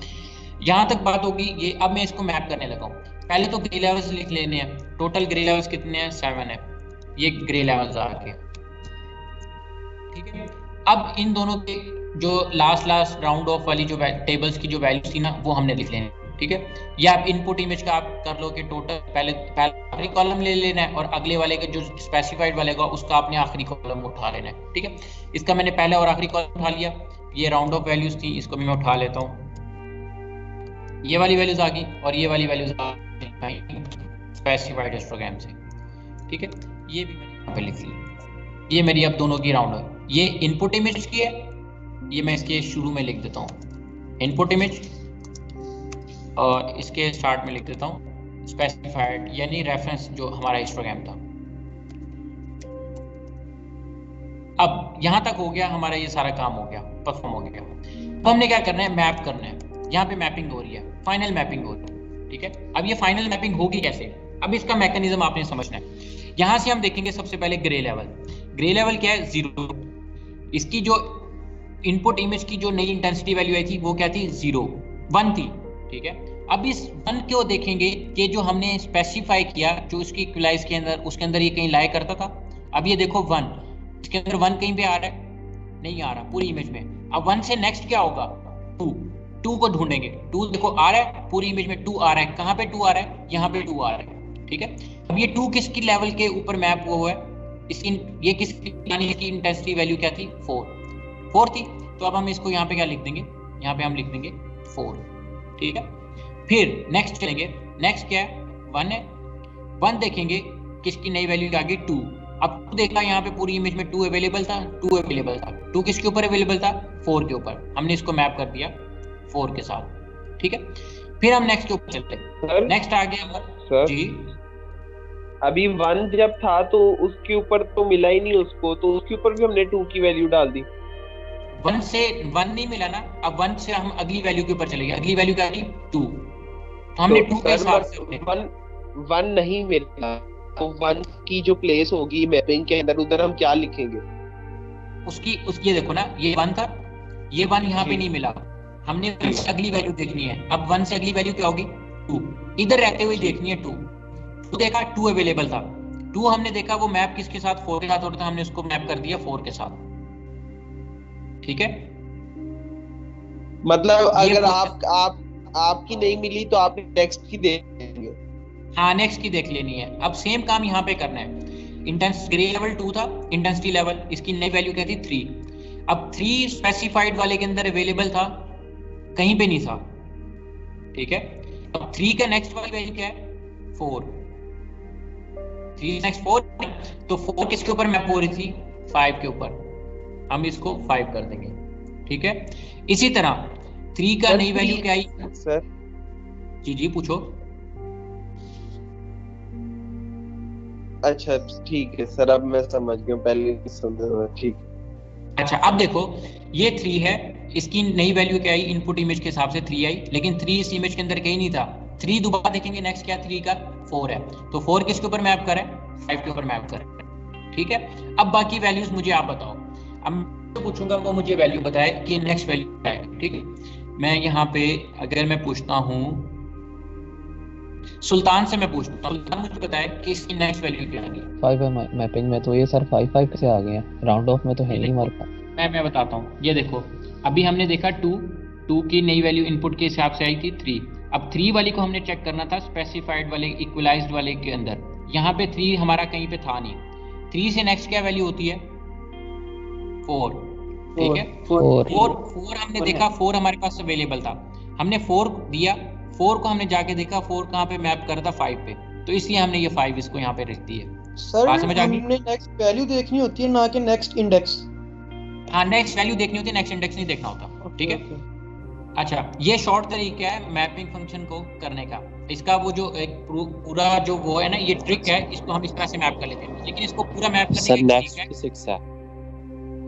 यहाँ तक बात होगी ये। अब मैं इसको मैप करने लगा हूँ। पहले तो ग्रे लेवल्स लिख लेने हैं। टोटल ग्रे लेवल्स कितने हैं, 7 है। ये ग्रे लेवल्स आ गए, ठीक है। अब इन दोनों के जो लास्ट राउंड ऑफ वाली जो टेबल्स की जो वैल्यूज थी ना, वो हमने लिख लेनी, ठीक है। या आप इनपुट इमेज का आप कर लो कि टोटल पहले आखिरी कॉलम ले लेना है और अगले वाले के जो स्पेसिफाइड वाले का उसका आपने आखिरी कॉलम उठा लेना है, ठीक है। इसका मैंने पहले और आखिरी कॉलम उठा लिया। ये राउंड ऑफ वैल्यूज थी, इसको भी मैं उठा लेता हूँ। ये वाली वैल्यूज आ गई और ये वाली वैल्यूज आ गई स्पेसिफाइड हिस्टोग्राम से, ठीक है। ये भी मैंने यहाँ पे लिख ली। ये मेरी अब दोनों की राउंड है। ये इनपुट इमेज की है, ये मैं इसके शुरू में लिख देता हूँ इनपुट इमेज, और इसके स्टार्ट में लिख देता हूँ स्पेसिफाइड, यानी रेफरेंस जो हमारा हिस्टोग्राम था। अब यहाँ तक हो गया, हमारा ये सारा काम हो गया, परफॉर्म हो गया। अब हमने क्या करना है, मैप करना है। यहाँ पे मैपिंग हो रही है, फाइनल मैपिंग हो रही है, ठीक है। अब ये फाइनल मैपिंग होगी कैसे, अब इसका मैकेनिज्म आपने समझना है। यहाँ से हम देखेंगे सबसे पहले ग्रे लेवल। ग्रे लेवल क्या है, 0। इसकी जो इनपुट इमेज की जो नई इंटेंसिटी वैल्यू आई थी वो क्या थी, 0 1 थी, ठीक है। अब इस 1 को देखेंगे कि जो हमने स्पेसिफाई किया, जो इसकी इक्वलाइज के अंदर, उसके अंदर ये कहीं लाई करता था। अब ये देखो 1, इसके अंदर 1 कहीं पे आ रहा है, नहीं आ रहा पूरी इमेज में। अब 1 से नेक्स्ट क्या होगा, 2 को ढूंढेंगे। 2 देखो आ रहा है पूरी इमेज में, 2 आ रहा है। कहाँ पे 2 आ रहा है, यहाँ पे 2 आ रहा है, ठीक है। अब ये 2 किसकी लेवल के ऊपर मैप हुआ है, इसकी ये किसकी, यानी इसकी इंटेंसिटी वैल्यू क्या थी, 4 थी। तो अब हम इसको यहाँ पे क्या लिख देंगे, यहाँ पे हम लिख देंगे 4, ठीक है। फिर नेक्स्ट चलेंगे, नेक्स्ट क्या है, 1 है। 1 देखेंगे किसकी नई वैल्यू आ गई, 2। अब 2 देखा, यहाँ पे पूरी इमेज में 2 अवेलेबल था, 2 अवेलेबल था। 2 किसके ऊपर अवेलेबल था, 4 के ऊपर। हमने इसको मैप कर दिया 4 के साथ, ठीक है। फिर हम नेक्स्ट के ऊपर चलते हैं। नेक्स्ट आ गया सर जी। अभी 1 जब था तो उसके ऊपर तो मिला ही नहीं उसको, तो उसके ऊपर भी हमने 2 की वैल्यू डाल दी। 1 से 1 नहीं मिला ना, अब 1 से हम अगली वैल्यू के ऊपर चले गए। अगली वैल्यू क्या थी, 2। तो हमने 2 के साथ से 1 नहीं मिला, तो 1 की जो प्लेस होगी मैपिंग के अंदर, उधर हम क्या लिखेंगे, उसकी देखो ना, ये 1 था, ये 1 यहाँ पे नहीं मिला। हमने 1 से अगली वैल्यू देखनी है। अब 1 से अगली वैल्यू क्या होगी, 2। इधर रहते हुए देखनी है 2। तो देखा 2 अवेलेबल था, 2 हमने देखा वो मैप किसके साथ, 4 के साथ होता था। हमने उसको मैप कर दिया 4 के साथ, ठीक है। मतलब अगर आपकी नहीं मिली तो आप नेक्स्ट की देख लेंगे। हाँ, नेक्स्ट की देख लेनी है। अब सेम काम यहाँ पे करना है। इंटेंस ग्रे लेवल 2 था, इंटेंसिटी लेवल, इसकी नई वैल्यू क्या थी, 3। अब 3 स्पेसिफाइड वाले के अंदर अवेलेबल था, कहीं पे नहीं था, ठीक है। अब 3 का नेक्स्ट वाली वैल्यू क्या है, 4। 3 नेक्स्ट 4, तो 4 किसके ऊपर मैप हो रही थी, 5 के ऊपर। हम इसको 5 कर देंगे, ठीक है। इसी तरह 3 का नई वैल्यू क्या आई सर? जी पूछो। अच्छा ठीक है सर, अब मैं समझ गया, पहले नहीं समझा, ठीक। अच्छा, अब देखो ये 3 है, इसकी नई वैल्यू क्या आई, इनपुट इमेज के हिसाब से 3 आई, लेकिन 3 इस इमेज के अंदर कहीं नहीं था। 3 दोबारा देखेंगे, नेक्स्ट क्या 3 का 4 है, तो 4 किसके ऊपर मैप कर रहा है? 5 के ऊपर मैप कर रहा है, ठीक है। अब बाकी वैल्यूज मुझे आप बताओ, अब मैं तो पूछूंगा वो मुझे वैल्यू बताए कि नेक्स्ट वैल्यू क्या है, ठीक है। मैं यहाँ पे अगर मैं पूछता हूँ सुल्तान से, मैं पूछता हूँ सुल्तान मुझे बताए कि इसकी नेक्स्ट वैल्यू क्या आएगी। 5 है मैपिंग में, तो ये सर 5 से आ गए हैं, राउंड ऑफ में तो है नहीं हमारे पास। मैं बताता हूँ, ये देखो अभी हमने देखा 2 की नई वैल्यू इनपुट के हिसाब से आई थी 3। अब 3 वाली को हमने चेक करना था स्पेसिफाइड वाले इक्वलाइज्ड वाले के अंदर, यहाँ पे 3 हमारा कहीं पे था नहीं। 3 से नेक्स्ट क्या वैल्यू होती है? 4, ठीक है। 4 हमने देखा, 4 हमारे पास अवेलेबल था, हमने 4 दिया, 4 को हमने जाके देखा 4 कहाँ पे मैप कर रहा था? 5 पे, तो इसलिए हमने ये 5 इसको यहाँ पे रख दी है। सर हमने नेक्स्ट वैल्यू देखनी होती है ना कि नेक्स्ट इंडेक्स? हाँ, नेक्स्ट वैल्यू देखनी होती है, नेक्स्ट इंडेक्स नहीं देखना होता, ठीक है। अच्छा, ये शॉर्ट तरीका है मैपिंग फंक्शन को करने का। इसका वो जो एक पूरा जो वो है ना, ये ट्रिक है, इसको हम इस तरह से मैप कर लेते हैं, लेकिन इसको पूरा मैप करने सर नेक्स्ट 6 है।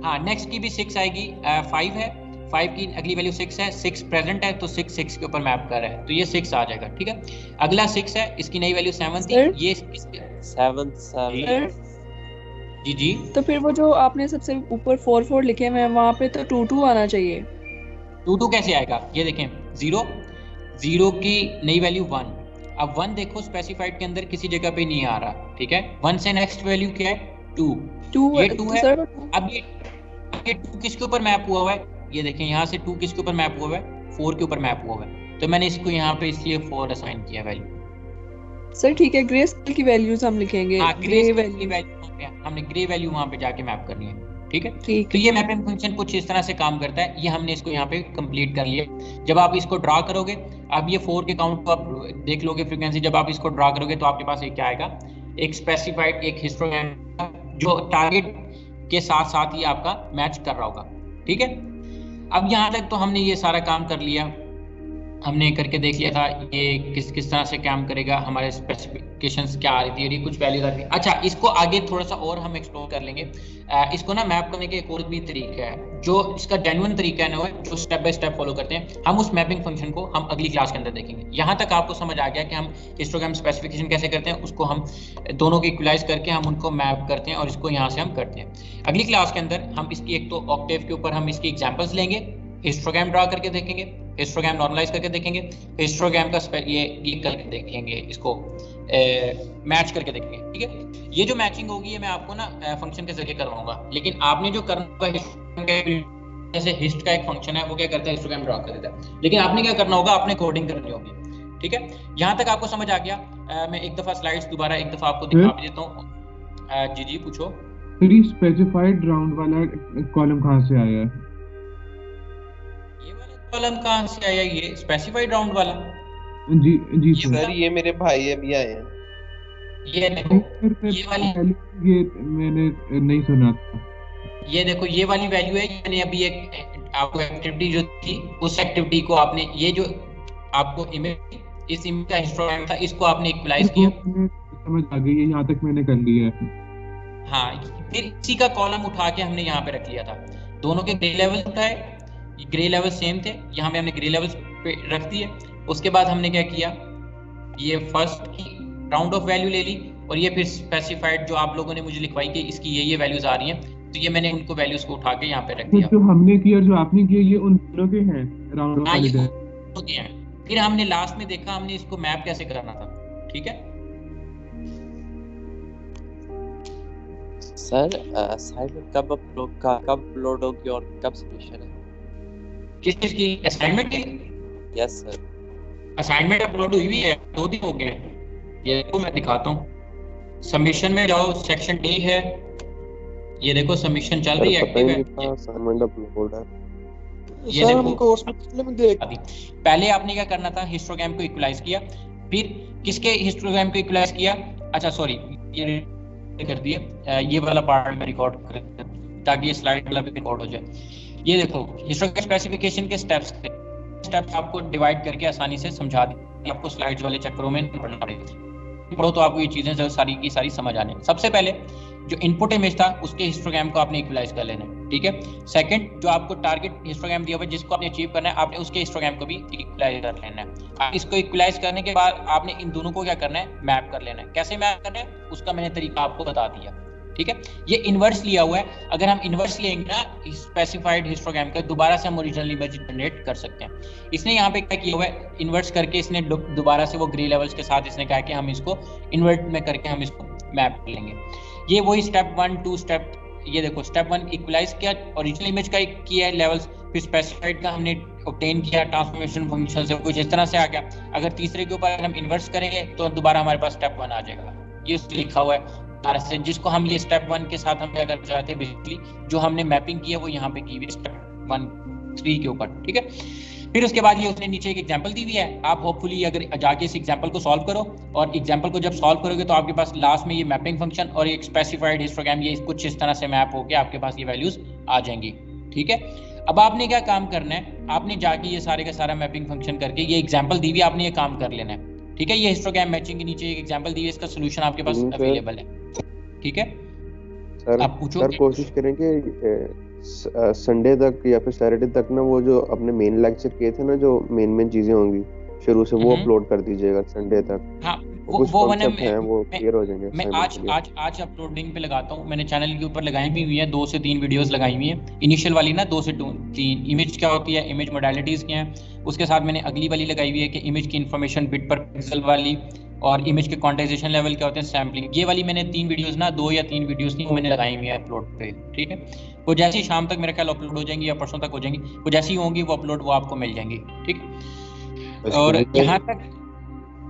हाँ, नेक्स्ट की भी 6 आएगी, 5 है, 5 की अगली वैल्यू 6 है, 6 प्रेजेंट है तो 6 के ऊपर मैप कर रहा है, तो ये 6 आ जाएगा, ठीक है। अगला 6 है, इसकी नई वैल्यू 7 थी, ये 7 जी। तो फिर वो जो आपने सबसे ऊपर 4 लिखे हैं वहाँ पे तो 2 आना चाहिए। 2 कैसे आएगा? ये देखें, 0 की नई वैल्यू 1। अब 1 देखो स्पेसिफाइड के अंदर किसी जगह पे नहीं आ रहा, ठीक है। 1 से नेक्स्ट वैल्यू क्या है? 2 ये 2 है। अब ये 2 किसके ऊपर मैप हुआ है? ये देखें, यहाँ से 2 किसके ऊपर मैप हुआ है? 4 के ऊपर मैप हुआ है, तो मैंने इसको यहाँ पे इसलिए 4 असाइन किया वैल्यू। सर ठीक है, ग्रे स्केल की वैल्यूज हम लिखेंगे। ग्रे वैल्यू हमने ग्रे वैल्यू वहाँ पे जाके मैप करनी है, ठीक है। तो ये मैपिंग फंक्शन कुछ इस तरह से काम करता है, ये हमने इसको यहाँ पे कंप्लीट कर लिया। जब आप इसको ड्रा करोगे, अब ये 4 के काउंट को आप देख लोगे फ्रीक्वेंसी, जब आप इसको ड्रा करोगे तो आपके पास एक क्या आएगा? एक स्पेसिफाइड एक हिस्टोग्राम जो टारगेट के साथ साथ ही आपका मैच कर रहा होगा, ठीक है। अब यहाँ तक तो हमने ये सारा काम कर लिया, हमने करके देख लिया था ये किस तरह से काम करेगा, हमारे स्पेसिफिकेशंस क्या आ रही थी और ये कुछ वैल्यूज आ रही थी। अच्छा, इसको आगे थोड़ा सा और हम एक्सप्लोर कर लेंगे। इसको ना मैप करने के एक और भी तरीका है, जो इसका जेन्युइन तरीका है ना, जो स्टेप बाय स्टेप फॉलो करते हैं हम, उस मैपिंग फंक्शन को हम अगली क्लास के अंदर देखेंगे। यहाँ तक आपको समझ आ गया कि हम हिस्टोग्राम स्पेसिफिकेशन कैसे करते हैं, उसको हम दोनों को इक्वलाइज करके हम उनको मैप करते हैं और इसको यहाँ से हम करते हैं। अगली क्लास के अंदर हम इसकी एक तो ऑक्टेव के ऊपर हम इसकी एग्जाम्पल्स लेंगे, हिस्टोग्राम ड्रा करके देखेंगे, हिस्टोग्राम नॉर्मलाइज करके देखेंगे, हिस्टोग्राम का ये करके देखेंगे, इसको मैच करके देखेंगे, ठीक है। ये जो मैचिंग होगी ये मैं आपको ना फंक्शन के जरिए करवाऊंगा, लेकिन आपने जो करना होगा, जैसे हिस्ट का एक फंक्शन है वो क्या करता है, हिस्टोग्राम ड्रा कर देता है, लेकिन आपने क्या करना होगा, आपने कोडिंग करनी होगी, ठीक है। यहाँ तक आपको समझ आ गया? मैं एक दफा स्लाइड्स दोबारा एक दफा आपको दिखा भी देता हूँ। जी पूछो। स्पेसिफाइड राउंड वाला कॉलम कहाँ से आया है? कॉलम कहाँ से आया? ये स्पेसिफाइड राउंड वाला? जी सर, ये मेरे भाई अभी आए हैं। ये देखो, ये वाली, ये मैंने नहीं सुना था। ये देखो, ये वाली वैल्यू है। मैंने अभी एक आपको एक्टिविटी जो थी, उस एक्टिविटी को आपने, ये जो आपको इमेज, इस इमेज का हिस्टोग्राम था, इसको आपने इक्वलाइज किया। समझ आ गई, यहाँ तक मैंने कर लिया है। हाँ, फिर इसी का कॉलम उठा के हमने यहाँ पे रख लिया था। दोनों के ग्रे लेवल उठाए, ग्रे लेवल सेम थे, यहाँ पे हमने ग्रे लेवल पे रख दिए। उसके बाद हमने क्या किया, ये फर्स्ट की राउंड ऑफ वैल्यू ले ली, और ये फिर स्पेसिफाइड जो आप लोगों ने मुझे लिखवाई कि इसकी ये वैल्यूज आ रही हैं, तो ये मैंने उनको वैल्यूज को उठा के यहाँ पे रख दिया। जो हमने किया, जो आपने किया, ये उन दोनों के हैं राउंड ऑफ वाले हैं। फिर हमने लास्ट में देखा हमने इसको मैप कैसे करना था, ठीक है। सर असाइनमेंट कब अपलोड होगी और कब सबमिशन है? किस चीज की? असाइनमेंट की? यस सर, असाइनमेंट अपलोड हुई है, 2 दिन हो गए हैं। ये देखो मैं दिखाता हूँ, सबमिशन में जाओ, सेक्शन डी है, ये देखो सबमिशन चल रही है, एक्टिव है। असाइनमेंट अपलोड है। ये देखो, पहले आपने क्या करना था, हिस्टोग्राम को इक्वलाइज किया, फिर किसके हिस्टोग्राम को इक्वलाइज किया? अच्छा सॉरी, ये कर दिया, ये वाला पार्ट में रिकॉर्ड कर ताकि ये स्लाइड वाला भी रिकॉर्ड हो जाए। ये देखो, हिस्टोग्राम स्पेसिफिकेशन के स्टेप्स आपको डिवाइड करके आसानी से समझा दी, आपको स्लाइड्स वाले चक्करों में पढ़ना पड़ेगा। पढ़ो तो आपको ये चीजें सारी की सारी समझ आने। सबसे पहले जो इनपुट इमेज था उसके हिस्टोग्राम को आपने इक्वलाइज कर लेना है, ठीक है। सेकंड, जो आपको टारगेट हिस्टोग्राम दिया हुआ है जिसको आपने अचीव करना है, आपने उसके हिस्टोग्राम को भी इक्वलाइज कर लेना है। इसको इक्वलाइज करने के बाद आपने इन दोनों को क्या करना है, मैप कर लेना है। कैसे मैप करना है उसका मैंने तरीका आपको बता दिया, ठीक है। ये इनवर्स लिया हुआ है, अगर हम इनवर्स लेंगे ना स्पेसिफाइड हिस्टोग्राम का, दोबारा से हम ओरिजिनल इमेज जनरेट कर सकते हैं। इसने यहाँ पे क्या किया हुआ है, इन्वर्स करके इसने दोबारा से वो ग्रे लेवल्स के साथ इसने कहा कि हम इसको इन्वर्ट में करके हम इसको मैप कर लेंगे। ये वही स्टेप 1 2 स्टेप, ये देखो स्टेप 1 इक्वलाइज किया ओरिजिनल इमेज का किया है लेवल्स, फिर स्पेसिफाइड का हमने ऑब्टेन किया ट्रांसफॉर्मेशन फंक्शन से, कुछ इस तरह से आ गया। अगर तीसरे के ऊपर हम इन्वर्स करेंगे तो दोबारा हमारे पास स्टेप 1 आ जाएगा। ये लिखा हुआ है से, जिसको हम ये स्टेप 1 के साथ हम क्या करना चाहते हैं, बेसिकली जो हमने मैपिंग की है वो यहाँ पे की हुई स्टेप 1 3 के ऊपर, ठीक है। फिर उसके बाद ये उसने नीचे एक एग्जांपल दी हुई है, आप होपफुली अगर जाके इस एग्जांपल को सॉल्व करो, और एग्जांपल को जब सॉल्व करोगे तो आपके पास लास्ट में ये मैपिंग फंक्शन और एक स्पेसिफाइड हिस्टोग्राम ये कुछ इस तरह से मैप होके आपके पास ये वैल्यूज आ जाएंगी, ठीक है। अब आपने क्या काम करना है, आपने जाके ये सारे का सारा मैपिंग फंक्शन करके ये एग्जांपल दी हुई है, आपने ये काम कर लेना है, ठीक है। ये हिस्टोग्राम मैचिंग के नीचे एक एग्जांपल दी हुई है, इसका सॉल्यूशन आपके पास अवेलेबल है, ठीक है। सर आप पूछो सर कोशिश करेंगे संडे तक या फिर सैटरडे तक ना वो जो अपने मेन लेक्चर किए थे ना, जो मेन चीजें होंगी शुरू से, वो अपलोड कर दीजिएगा संडे तक। हाँ कुछ वो कॉन्सेप्ट हैं वो क्लियर हो जाएंगे। मैं आज अपलोडिंग पे लगाता हूँ, मैंने चैनल के ऊपर लगाई भी हुई है, 2 से 3 वीडियोस लगाई हुई हैं। इनिशियल वाली ना 2 से 3 इमेज क्या होती है, इमेज मोडालिटीज क्या हैं, उसके साथ मैंने अगली वाली लगाई हुई है कि इमेज की इन्फॉर्मेशन बिट पर पिक्सल वाली, और इमेज के क्वांटाइजेशन लेवल क्या होते हैं, सैम्पलिंग। ये वाली मैंने 3 वीडियोस ना 2 या 3 वीडियोस नहीं, वो मैंने लगाई हुई है अपलोड पे, ठीक है। वो जैसे ही शाम तक मेरे ख्याल अपलोड हो जाएंगी या परसों तक हो जाएंगी, वो जैसी ही होंगी वो अपलोड वो आपको मिल जाएंगी, ठीक। और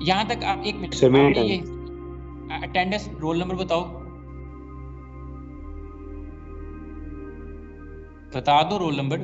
यहाँ तक आप एक मिनट, ये अटेंडेंस रोल नंबर बताओ, बता दो रोल नंबर।